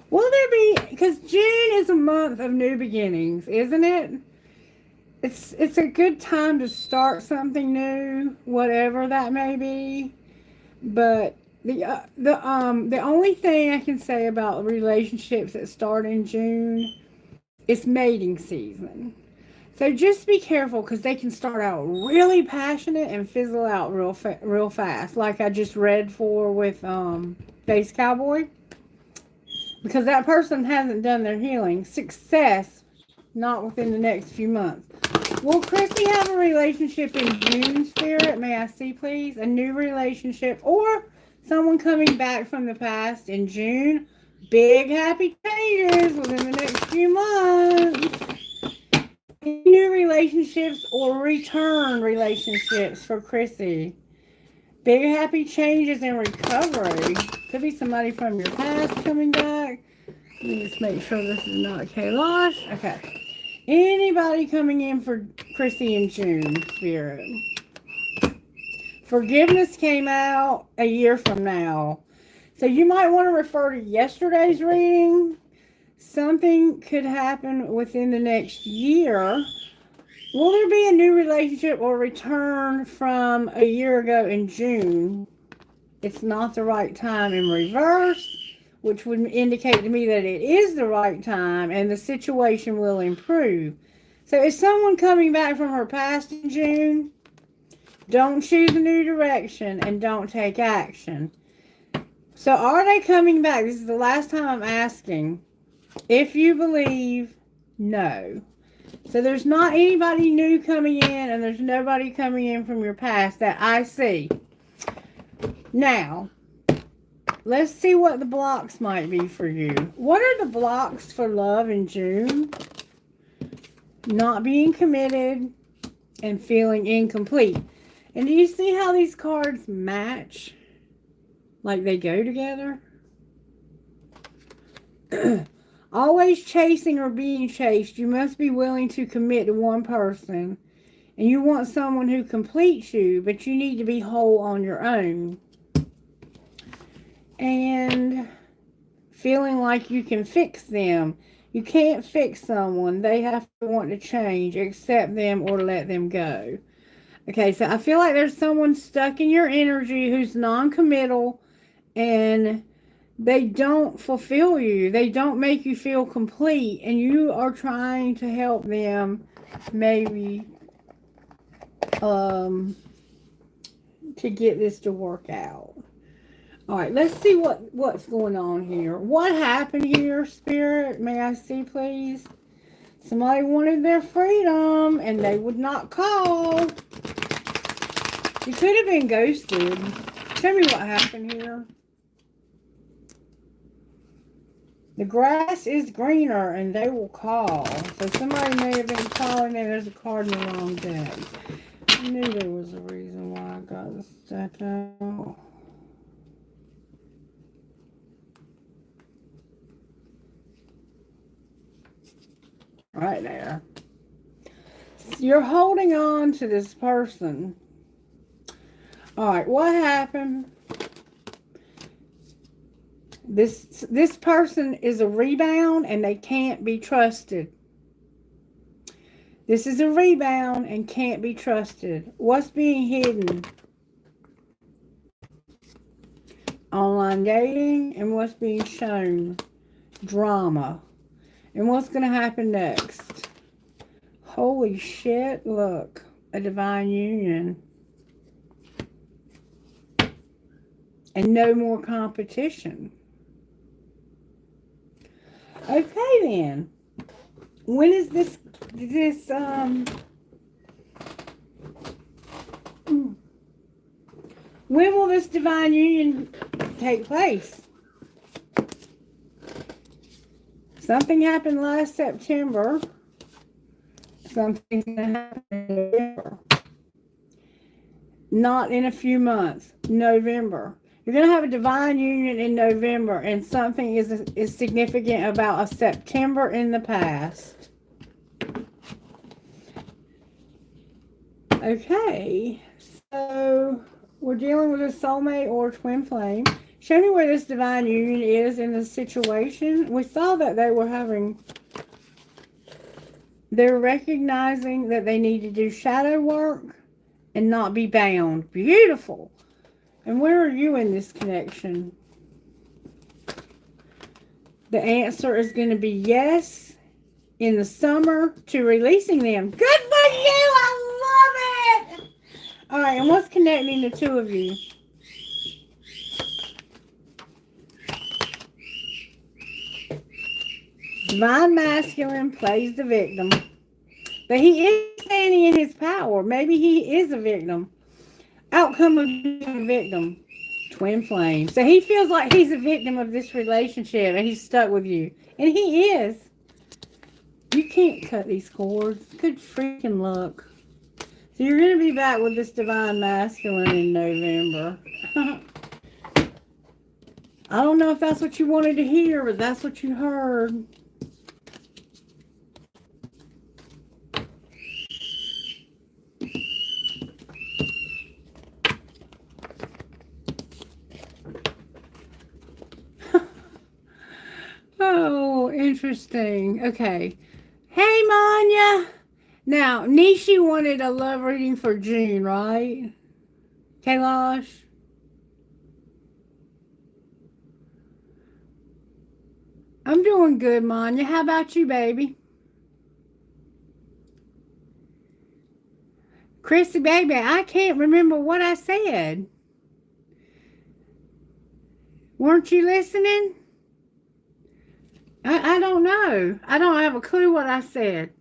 Will there be, because June is a month of new beginnings, isn't it? It's a good time to start something new, whatever that may be. But the only thing I can say about relationships that start in June is mating season. So just be careful because they can start out really passionate and fizzle out real fast, like I just read for with Space Cowboy. Because that person hasn't done their healing. Success, not within the next few months. Will Christy have a relationship in June, Spirit? May I see, please? A new relationship or someone coming back from the past in June? Big happy changes within the next few months. New relationships or return relationships for Chrissy. Big happy changes and recovery. Could be somebody from your past coming back. Let me just make sure this is not Kailash. Okay. Anybody coming in for Chrissy in June, Spirit? Forgiveness came out a year from now. So you might want to refer to yesterday's reading. Something could happen within the next year. Will there be a new relationship or return from a year ago in June? It's not the right time in reverse, which would indicate to me that it is the right time and the situation will improve. So is someone coming back from her past in June? Don't choose a new direction and don't take action. So are they coming back? This is the last time I'm asking. If you believe, no. So there's not anybody new coming in and there's nobody coming in from your past that I see. Now, let's see what the blocks might be for you. What are the blocks for love in June? Not being committed and feeling incomplete. And do you see how these cards match? Like they go together? Always chasing or being chased. You must be willing to commit to one person. And you want someone who completes you, but you need to be whole on your own. And feeling like you can fix them. You can't fix someone. They have to want to change, accept them, or let them go. Okay, so I feel like there's someone stuck in your energy who's non-committal and they don't fulfill you. They don't make you feel complete. And you are trying to help them maybe to get this to work out. All right, let's see what's going on here. What happened here, Spirit? May I see, please? Somebody wanted their freedom and they would not call. You could have been ghosted. Tell me what happened here. The grass is greener and they will call. So somebody may have been calling and there's a card in the wrong deck. I knew there was a reason why I got this deck out. Right there. You're holding on to this person. Alright, what happened? This person is a rebound and they can't be trusted. This is a rebound and can't be trusted. What's being hidden? Online dating, and what's being shown? Drama. And what's going to happen next? Holy shit, look. A divine union. And no more competition. Okay then. When is this when will this divine union take place? Something happened last September. Something's going to happen in November. Not in a few months. November. You're going to have a divine union in November, and something is significant about a September in the past. Okay, so we're dealing with a soulmate or twin flame. Show me where this divine union is in the situation. We saw that they're recognizing that they need to do shadow work and not be bound. Beautiful. And where are you in this connection? The answer is going to be yes in the summer to releasing them. Good for you! I love it! Alright, and what's connecting the two of you? Divine masculine plays the victim. But he is standing in his power. Maybe he is a victim. Outcome of being a victim. Twin flame. So he feels like he's a victim of this relationship and he's stuck with you. And he is. You can't cut these cords. Good freaking luck. So you're going to be back with this divine masculine in November. I don't know if that's what you wanted to hear, but that's what you heard. Oh, interesting. Okay. Hey, Manya. Now, Nishi wanted a love reading for June, right? Kailash? I'm doing good, Manya. How about you, baby? Christie, baby, I can't remember what I said. Weren't you listening? I don't know. I don't have a clue what I said.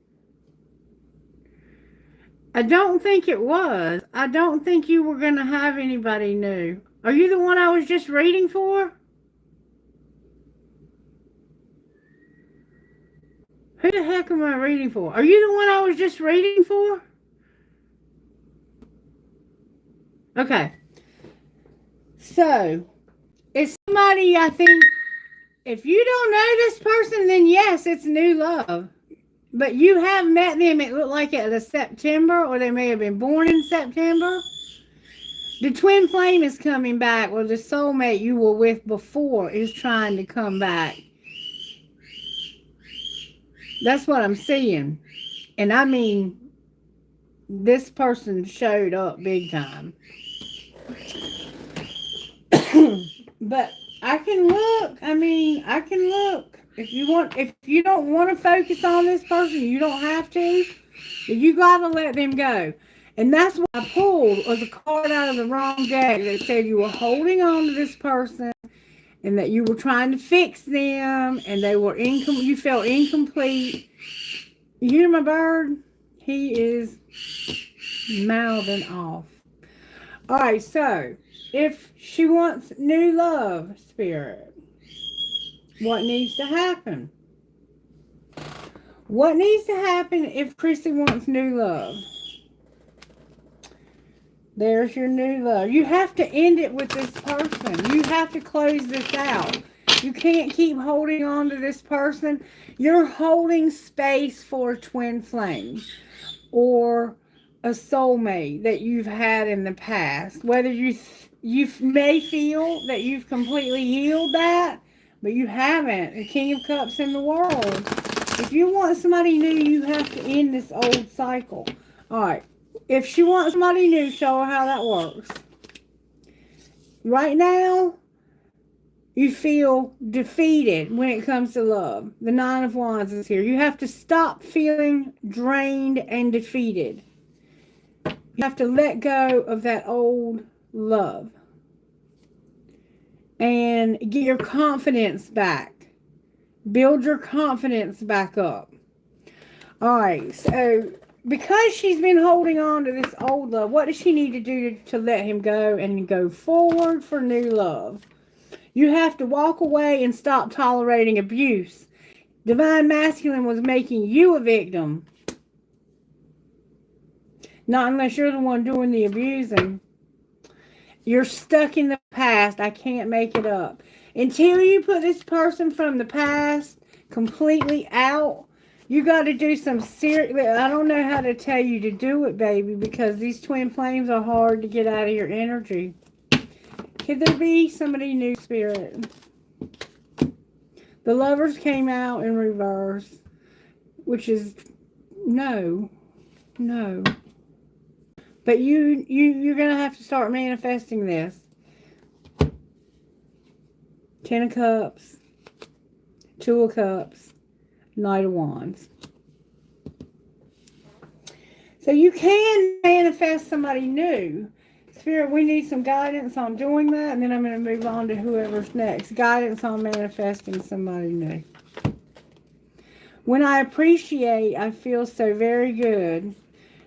I don't think it was. I don't think you were going to have anybody new. Are you the one I was just reading for? Who the heck am I reading for? Are you the one I was just reading for? Okay. So, it's somebody, I think, if you don't know this person, then yes, it's new love. But you have met them, it looked like at a September, or they may have been born in September. The twin flame is coming back, or the soulmate you were with before is trying to come back. That's what I'm seeing. And I mean, this person showed up big time. But I can look. I can look. If you don't want to focus on this person, you don't have to. But you gotta let them go. And that's what I pulled was a card out of the wrong deck that said you were holding on to this person and that you were trying to fix them and they were you felt incomplete. You hear my bird? He is mouthing off. Alright, so if she wants new love, Spirit, What needs to happen? What needs to happen if Christie wants new love? There's your new love. You have to end it with this person. You have to close this out. You can't keep holding on to this person. You're holding space for a twin flame or a soulmate that you've had in the past. Whether you may feel that you've completely healed that, but you haven't. The King of Cups in the world. If you want somebody new, you have to end this old cycle. All right. If she wants somebody new, show her how that works. Right now, you feel defeated when it comes to love. The Nine of Wands is here. You have to stop feeling drained and defeated. You have to let go of that old love and get your confidence back. Build your confidence back up. All right, so because she's been holding on to this old love, what does she need to do to let him go and go forward for new love? You have to walk away and stop tolerating abuse. Divine Masculine was making you a victim. Not unless you're the one doing the abusing. You're stuck in the past. I can't make it up. Until you put this person from the past completely out, you got to do some serious... I don't know how to tell you to do it, baby, because these twin flames are hard to get out of your energy. Could there be somebody new, Spirit? The Lovers came out in reverse, which is no. But you're going to have to start manifesting this. Ten of Cups, Two of Cups, Knight of Wands. So you can manifest somebody new. Spirit, we need some guidance on doing that, and then I'm going to move on to whoever's next. Guidance on manifesting somebody new. When I appreciate, I feel so very good.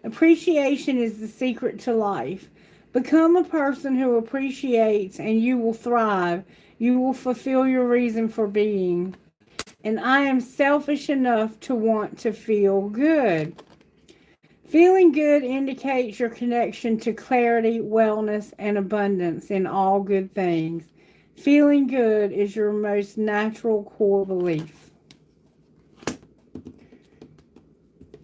Appreciation is the secret to life. Become a person who appreciates, and you will thrive. You will fulfill your reason for being. And I am selfish enough to want to feel good. Feeling good indicates your connection to clarity, wellness, and abundance in all good things. Feeling good is your most natural core belief.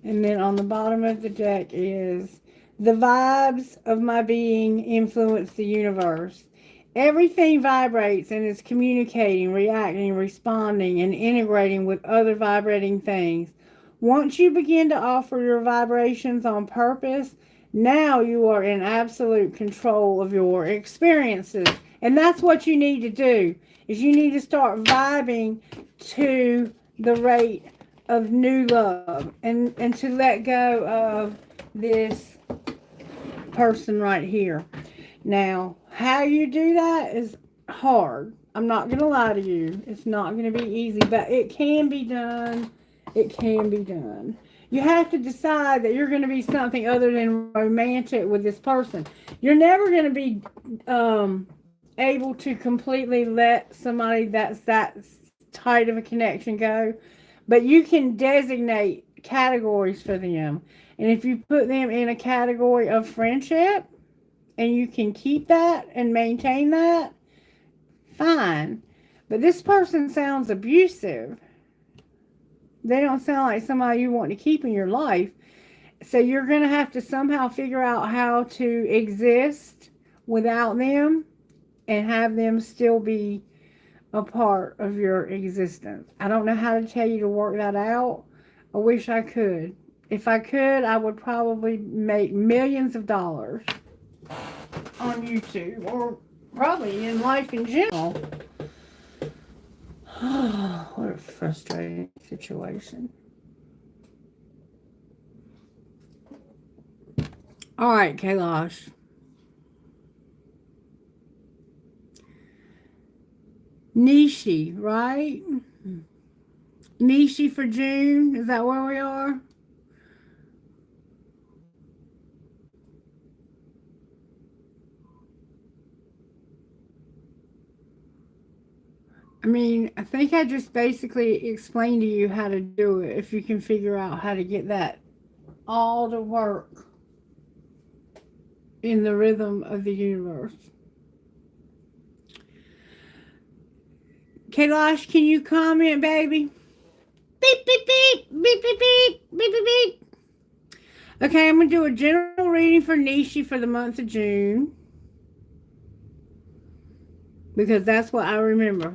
And then on the bottom of the deck is, the vibes of my being influence the universe. Everything vibrates and is communicating, reacting, responding, and integrating with other vibrating things. Once you begin to offer your vibrations on purpose, now you are in absolute control of your experiences. And that's what you need to do, is you need to start vibing to the rate of new love and to let go of this person right here. Now, how you do that is hard. I'm not going to lie to you. It's not going to be easy, but it can be done. It can be done. You have to decide that you're going to be something other than romantic with this person. You're never going to be able to completely let somebody that's that tight of a connection go, but you can designate categories for them. And if you put them in a category of friendship, and you can keep that and maintain that, fine. But this person sounds abusive. They don't sound like somebody you want to keep in your life. So you're going to have to somehow figure out how to exist without them and have them still be a part of your existence. I don't know how to tell you to work that out. I wish I could. If I could, I would probably make millions of dollars on YouTube, or probably in life in general. What a frustrating situation. All right, Kailash. Nishi, right? Nishi for June. Is that where we are? I mean, I think I just basically explained to you how to do it if you can figure out how to get that all to work in the rhythm of the universe. Kailash, can you comment, baby? Beep, beep, beep, beep, beep, beep, beep, beep, beep. Okay, I'm going to do a general reading for Nishi for the month of June. Because that's what I remember.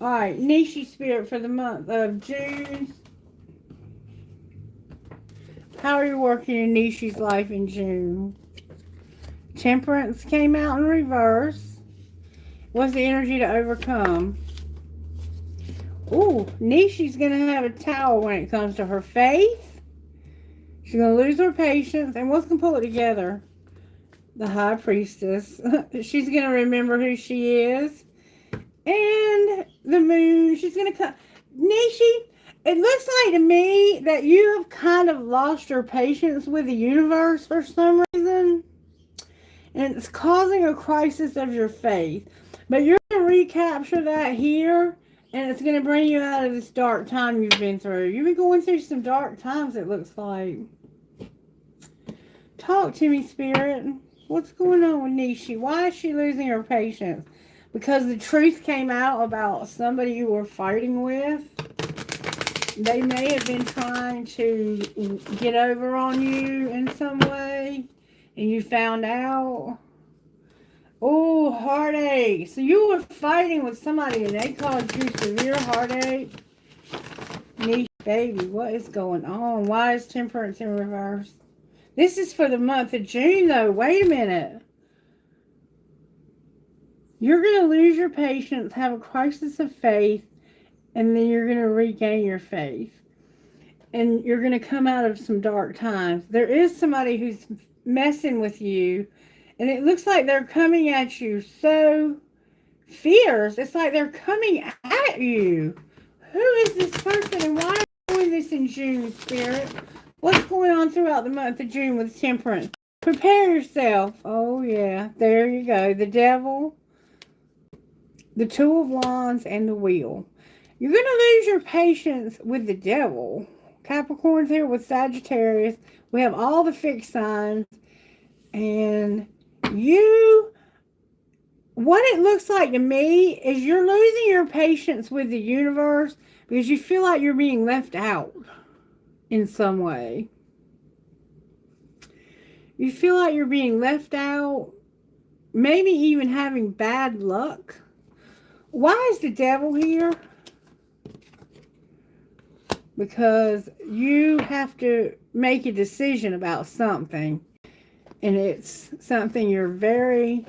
Alright, Nishi spirit for the month of June. How are you working in Nishi's life in June? Temperance came out in reverse. What's the energy to overcome? Ooh, Nishi's going to have a tower when it comes to her faith. She's going to lose her patience. And what's going to pull it together? The High Priestess. She's going to remember who she is. And the Moon. She's going to come. Nishi, it looks like to me that you have kind of lost your patience with the universe for some reason. And it's causing a crisis of your faith. But you're going to recapture that here. And it's going to bring you out of this dark time you've been through. You've been going through some dark times, it looks like. Talk to me, Spirit. What's going on with Nishi? Why is she losing her patience? Because the truth came out about somebody you were fighting with. They may have been trying to get over on you in some way. And you found out. Oh, heartache. So you were fighting with somebody and they caused you severe heartache. Niche, baby, what is going on? Why is temperance in reverse? This is for the month of June, though. Wait a minute. You're going to lose your patience, have a crisis of faith, and then you're going to regain your faith. And you're going to come out of some dark times. There is somebody who's messing with you. And it looks like they're coming at you so fierce. It's like they're coming at you. Who is this person and why are you doing this in June, Spirit? What's going on throughout the month of June with temperance? Prepare yourself. Oh, yeah. There you go. The Devil, the Two of Wands, and the Wheel. You're going to lose your patience with the Devil. Capricorn's here with Sagittarius. We have all the fixed signs. And what it looks like to me is you're losing your patience with the universe because you feel like you're being left out in some way. You feel like you're being left out, maybe even having bad luck. Why is the Devil here? Because you have to make a decision about something. And it's something you're very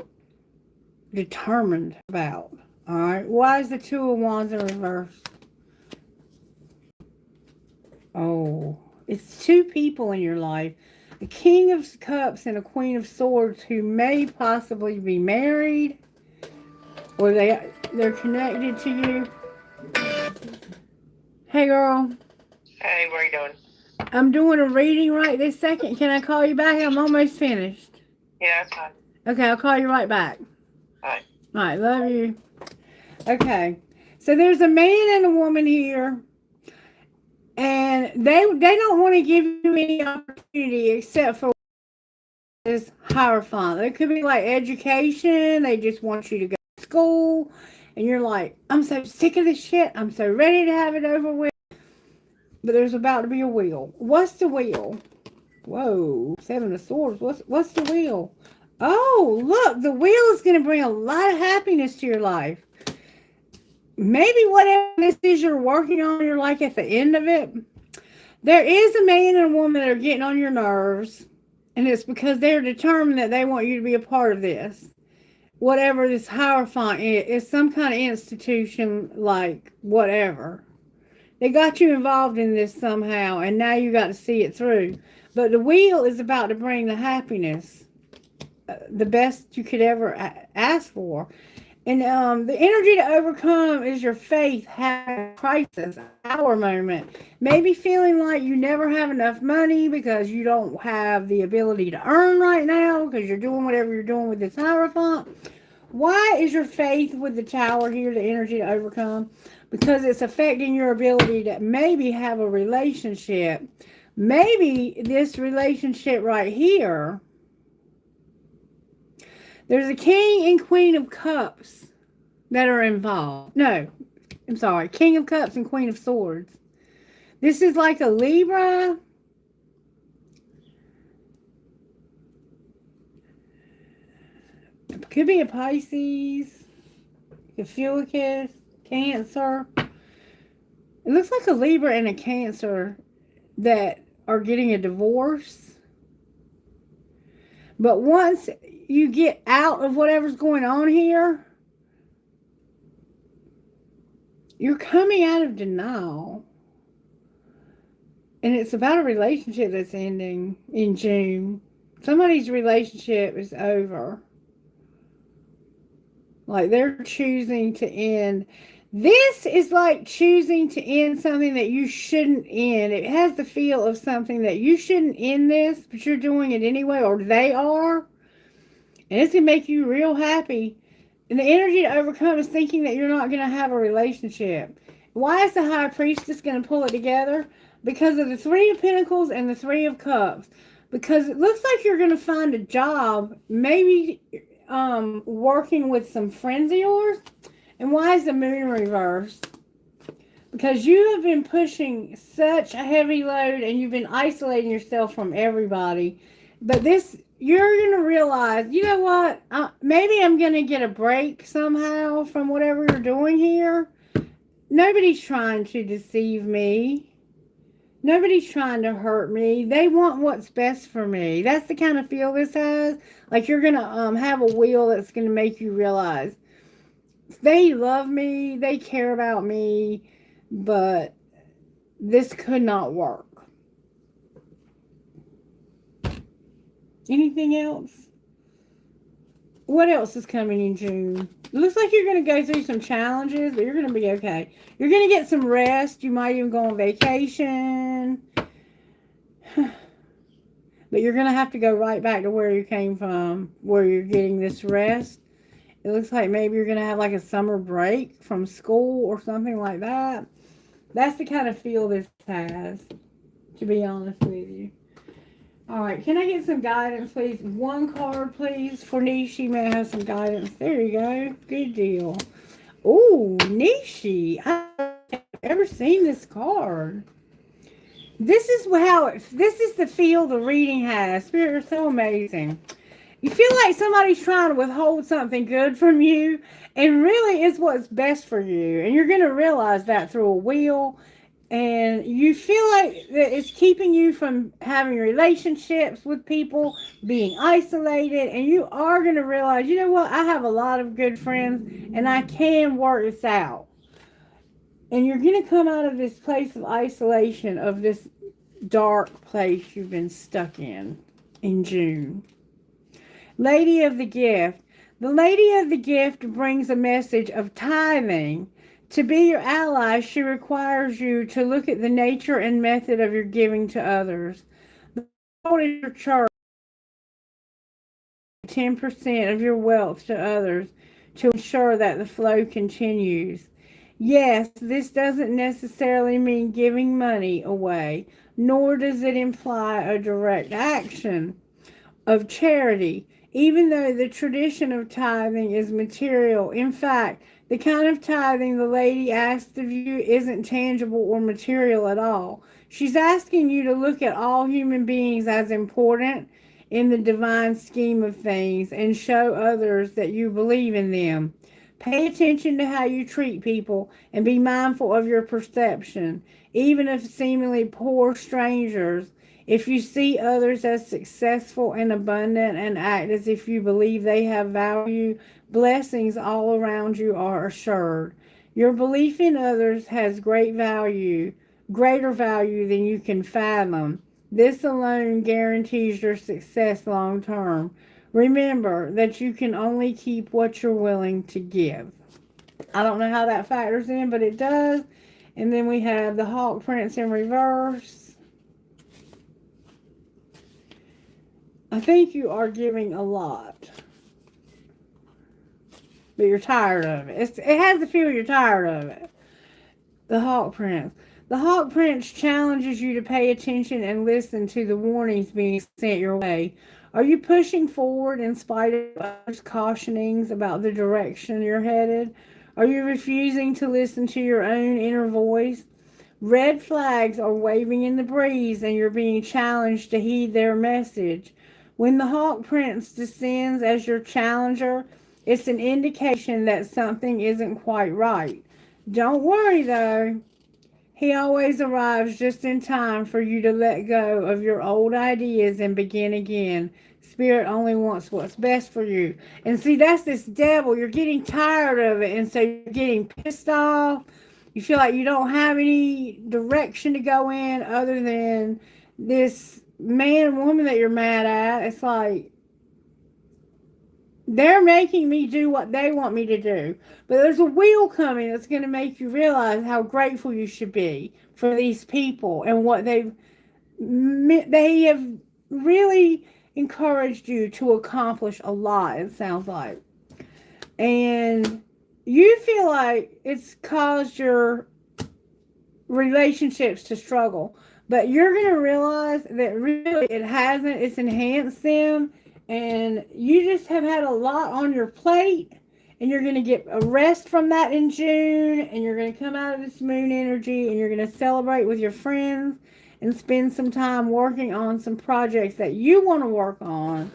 determined about. Alright. Why is the Two of Wands in reverse? Oh. It's two people in your life. A King of Cups and a Queen of Swords who may possibly be married. Or they're connected to you. Hey girl. Hey, what are you doing? I'm doing a reading right this second. Can I call you back? I'm almost finished. Yeah, that's fine. Okay, I'll call you right back. Alright. Alright, love you. Okay. So there's a man and a woman here. And they don't want to give you any opportunity except for this Hierophant. It could be like education. They just want you to go to school. And you're like, I'm so sick of this shit. I'm so ready to have it over with. But there's about to be a wheel. What's the wheel? Whoa, Seven of Swords. What's the wheel? Oh, look, the wheel is going to bring a lot of happiness to your life. Maybe whatever this is you're working on, you're like at the end of it. There is a man and a woman that are getting on your nerves. And it's because they're determined that they want you to be a part of this. Whatever this Hierophant is, it's some kind of institution, like whatever. They got you involved in this somehow, and now you got to see it through. But the wheel is about to bring the happiness, the best you could ever ask for. And the energy to overcome is your faith having a crisis, hour moment. Maybe feeling like you never have enough money because you don't have the ability to earn right now because you're doing whatever you're doing with this Hierophant. Why is your faith with the Tower here, the energy to overcome? Because it's affecting your ability to maybe have a relationship. Maybe this relationship right here, there's a King and Queen of Cups that are involved. No, I'm sorry. King of Cups and Queen of Swords. This is like a Libra. It could be a Pisces. A Fulicus. Cancer. It looks like a Libra and a Cancer that are getting a divorce. But once you get out of whatever's going on here, you're coming out of denial. And it's about a relationship that's ending in June. Somebody's relationship is over. Like they're choosing to end. This is like choosing to end something that you shouldn't end. It has the feel of something that you shouldn't end this, but you're doing it anyway, or they are. And it's going to make you real happy. And the energy to overcome is thinking that you're not going to have a relationship. Why is the High Priestess going to pull it together? Because of the Three of Pentacles and the Three of Cups. Because it looks like you're going to find a job, maybe working with some friends of yours. And why is the Moon reversed? Because you have been pushing such a heavy load and you've been isolating yourself from everybody. But this, you're going to realize, you know what? Maybe I'm going to get a break somehow from whatever you're doing here. Nobody's trying to deceive me. Nobody's trying to hurt me. They want what's best for me. That's the kind of feel this has. Like you're going to have a wheel that's going to make you realize they love me. They care about me. But this could not work. Anything else? What else is coming in June? It looks like you're going to go through some challenges, but you're going to be okay. You're going to get some rest. You might even go on vacation. But you're going to have to go right back to where you came from, where you're getting this rest. It looks like maybe you're going to have like a summer break from school or something like that. That's the kind of feel this has, to be honest with you. All right, can I get some guidance, please? One card, please, for Nishi. May I have some guidance? There you go. Good deal. Oh, Nishi. I've never seen this card. This is the feel the reading has. Spirit, you're so amazing. You feel like somebody's trying to withhold something good from you, and really it's what's best for you. And you're going to realize that through a wheel. And you feel like that it's keeping you from having relationships with people, being isolated. And you are going to realize, you know what? I have a lot of good friends and I can work this out. And you're going to come out of this place of isolation, of this dark place you've been stuck in June. Lady of the Gift. The Lady of the Gift brings a message of tithing. To be your ally, she requires you to look at the nature and method of your giving to others. The world is your church. 10% of your wealth to others to ensure that the flow continues. Yes, this doesn't necessarily mean giving money away, nor does it imply a direct action of charity, even though the tradition of tithing is material. In fact, the kind of tithing the lady asked of you isn't tangible or material at all. She's asking you to look at all human beings as important in the divine scheme of things and show others that you believe in them. Pay attention to how you treat people and be mindful of your perception, even of seemingly poor strangers. If you see others as successful and abundant and act as if you believe they have value, blessings all around you are assured. Your belief in others has greater value than you can fathom. This alone guarantees your success long term. Remember that you can only keep what you're willing to give. I don't know how that factors in, but it does. And then we have the Hawk Prince in reverse. I think you are giving a lot. but you're tired of it. It has the feel you're tired of it. The Hawk Prince. The Hawk Prince challenges you to pay attention and listen to the warnings being sent your way. Are you pushing forward in spite of others' cautionings about the direction you're headed? Are you refusing to listen to your own inner voice? Red flags are waving in the breeze, and you're being challenged to heed their message. When the Hawk Prince descends as your challenger, it's an indication that something isn't quite right. Don't worry though, he always arrives just in time for you to let go of your old ideas and begin again. Spirit only wants what's best for you. And see, that's this devil. You're getting tired of it, and so you're getting pissed off. You feel like you don't have any direction to go in other than this man and woman that you're mad at. It's like, they're making me do what they want me to do. But there's a wheel coming that's going to make you realize how grateful you should be for these people and what they have really encouraged you to accomplish a lot, it sounds like. And you feel like it's caused your relationships to struggle. But you're going to realize that really it hasn't. It's enhanced them. And you just have had a lot on your plate. And you're going to get a rest from that in June. And you're going to come out of this moon energy. And you're going to celebrate with your friends. And spend some time working on some projects that you want to work on.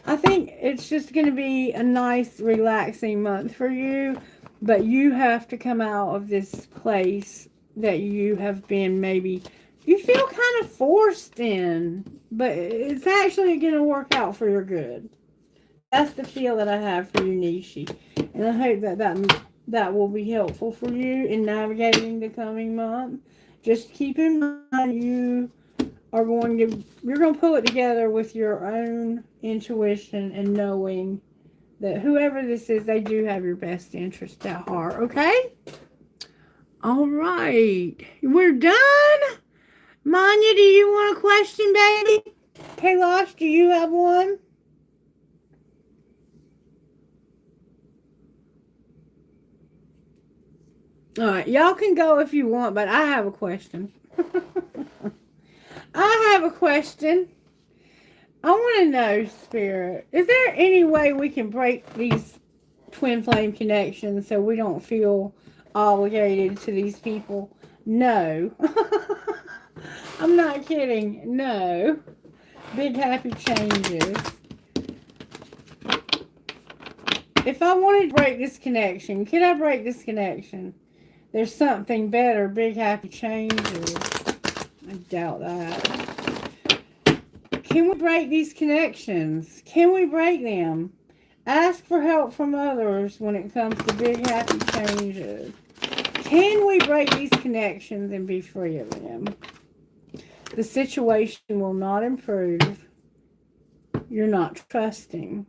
I think it's just going to be a nice, relaxing month for you. But you have to come out of this place that you have been maybe, you feel kind of forced in, but it's actually going to work out for your good. That's the feel that I have for you, Nishi. And I hope that will be helpful for you in navigating the coming month. Just keep in mind you're going to pull it together with your own intuition and knowing that whoever this is, they do have your best interest at heart, okay? All right. We're done? Manya, do you want a question, baby? Kailash, do you have one? All right. Y'all can go if you want, but I have a question. I have a question. I want to know, Spirit, is there any way we can break these twin flame connections so we don't feel obligated to these people? No. I'm not kidding. No. Big happy changes. If I wanted to break this connection, could I break this connection? There's something better. Big happy changes. I doubt that. Can we break these connections? Can we break them? Ask for help from others when it comes to big happy changes. Can we break these connections and be free of them? The situation will not improve. You're not trusting.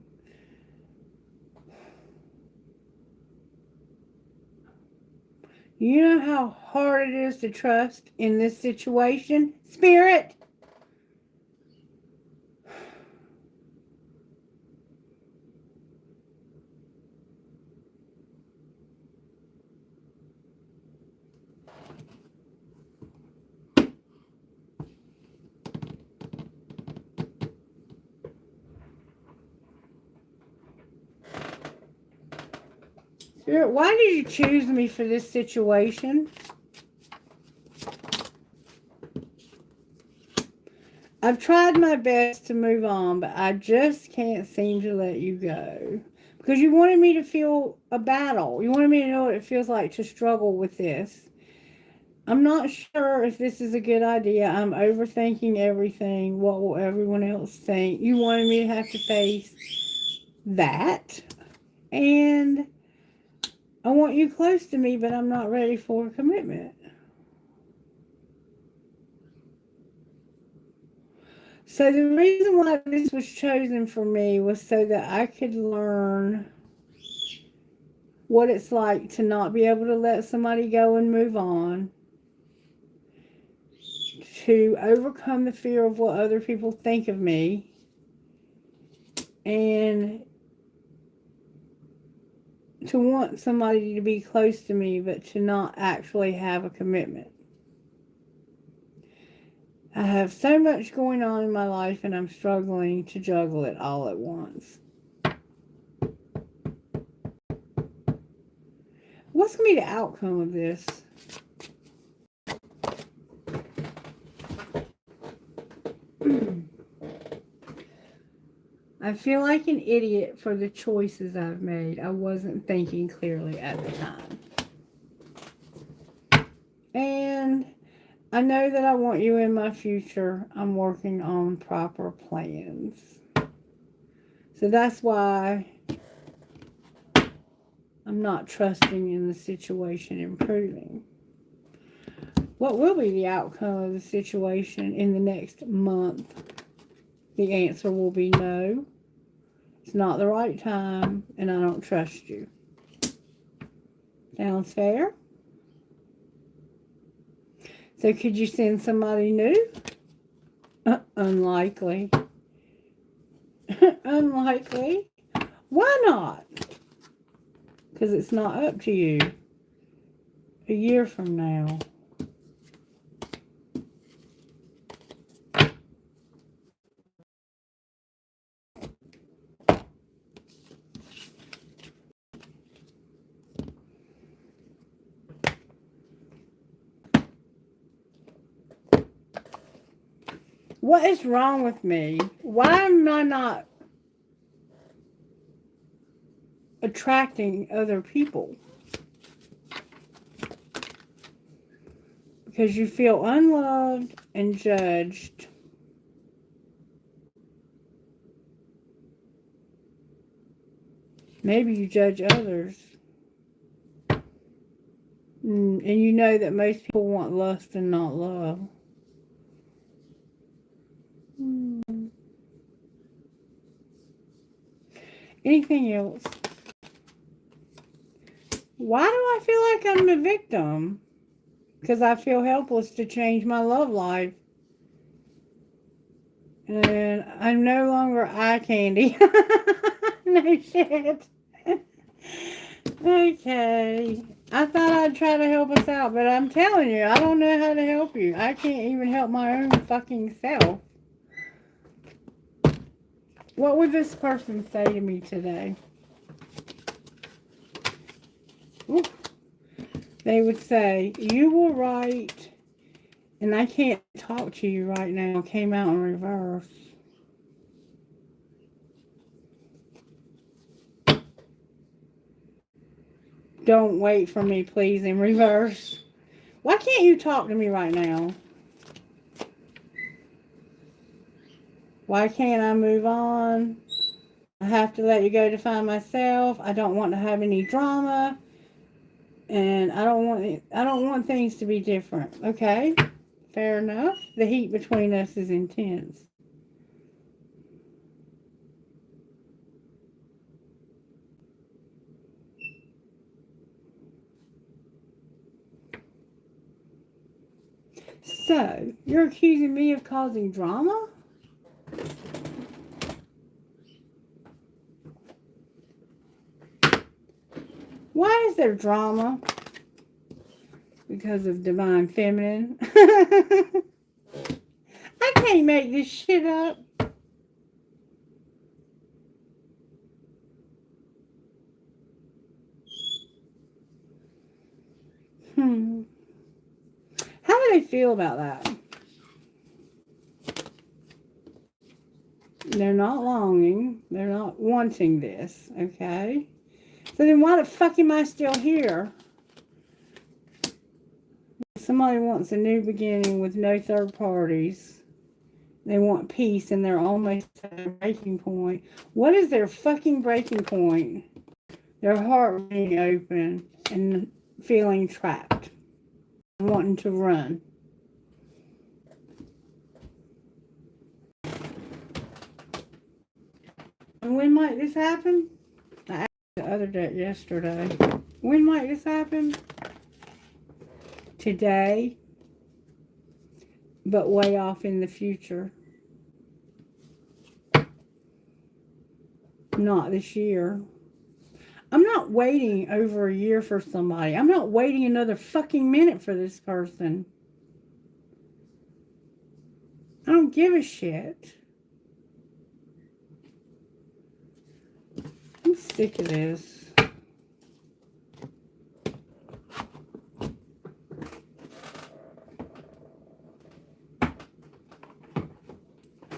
You know how hard it is to trust in this situation, Spirit? Spirit, why did you choose me for this situation? I've tried my best to move on, but I just can't seem to let you go. Because you wanted me to feel a battle. You wanted me to know what it feels like to struggle with this. I'm not sure if this is a good idea. I'm overthinking everything. What will everyone else think? You wanted me to have to face that. And I want you close to me, but I'm not ready for a commitment. So the reason why this was chosen for me was so that I could learn what it's like to not be able to let somebody go and move on. To overcome the fear of what other people think of me. And to want somebody to be close to me, but to not actually have a commitment. I have so much going on in my life, and I'm struggling to juggle it all at once. What's going to be the outcome of this? I feel like an idiot for the choices I've made. I wasn't thinking clearly at the time. And I know that I want you in my future. I'm working on proper plans. So that's why I'm not trusting in the situation improving. What will be the outcome of the situation in the next month? The answer will be no. It's not the right time, and I don't trust you. Sounds fair? So could you send somebody new? Unlikely. Unlikely. Why not? Because it's not up to you. A year from now. What is wrong with me? Why am I not attracting other people? Because you feel unloved and judged. Maybe you judge others. And you know that most people want lust and not love. Anything else? Why do I feel like I'm a victim? Because I feel helpless to change my love life. And I'm no longer eye candy. No shit. Okay. I thought I'd try to help us out, but I'm telling you, I don't know how to help you. I can't even help my own fucking self. What would this person say to me today? Ooh. They would say, you were right, and I can't talk to you right now. Came out in reverse. Don't wait for me, please, in reverse. Why can't you talk to me right now? Why can't I move on? I have to let you go to find myself. I don't want to have any drama. And I don't want things to be different. Okay? Fair enough. The heat between us is intense. So, you're accusing me of causing drama? Why is there drama? Because of divine feminine. I can't make this shit up. How do they feel about that? They're not longing. They're not wanting this, okay? So then why the fuck am I still here? Somebody wants a new beginning with no third parties. They want peace and they're almost at a breaking point. What is their fucking breaking point? Their heart being open and feeling trapped. Wanting to run. And when might this happen? I asked the other day, yesterday. When might this happen? Today. But way off in the future. Not this year. I'm not waiting over a year for somebody. I'm not waiting another fucking minute for this person. I don't give a shit. I'm sick of this.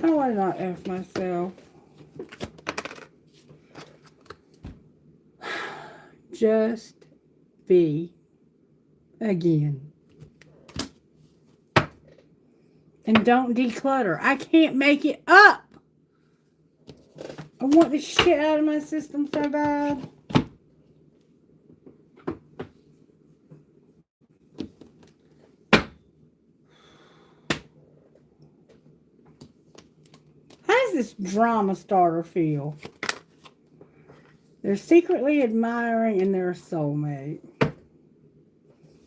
How do I not F myself? Just be again. And don't declutter. I can't make it up. I want this shit out of my system so bad. How does this drama starter feel? They're secretly admiring and they're a soulmate.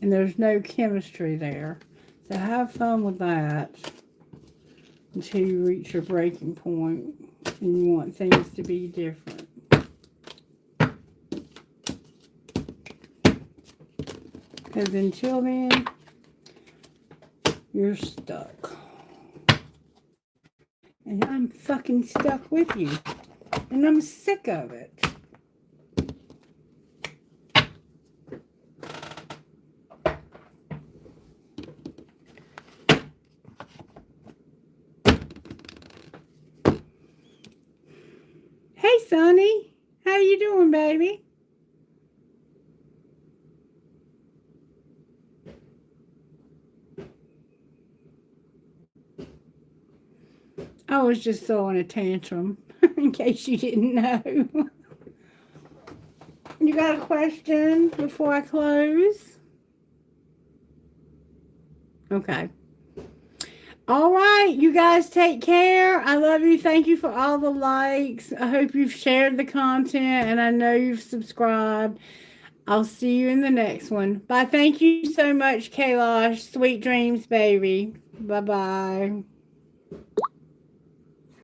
And there's no chemistry there. So have fun with that until you reach your breaking point and you want things to be different. Because until then, you're stuck. And I'm fucking stuck with you. And I'm sick of it. Hey, Sonny. How you doing, baby? I was just throwing a tantrum, in case you didn't know. You got a question before I close? Okay. All right, you guys take care. I love you. Thank you for all the likes. I hope you've shared the content, and I know you've subscribed. I'll see you in the next one. Bye. Thank you so much, Kailash. Sweet dreams, baby. Bye-bye.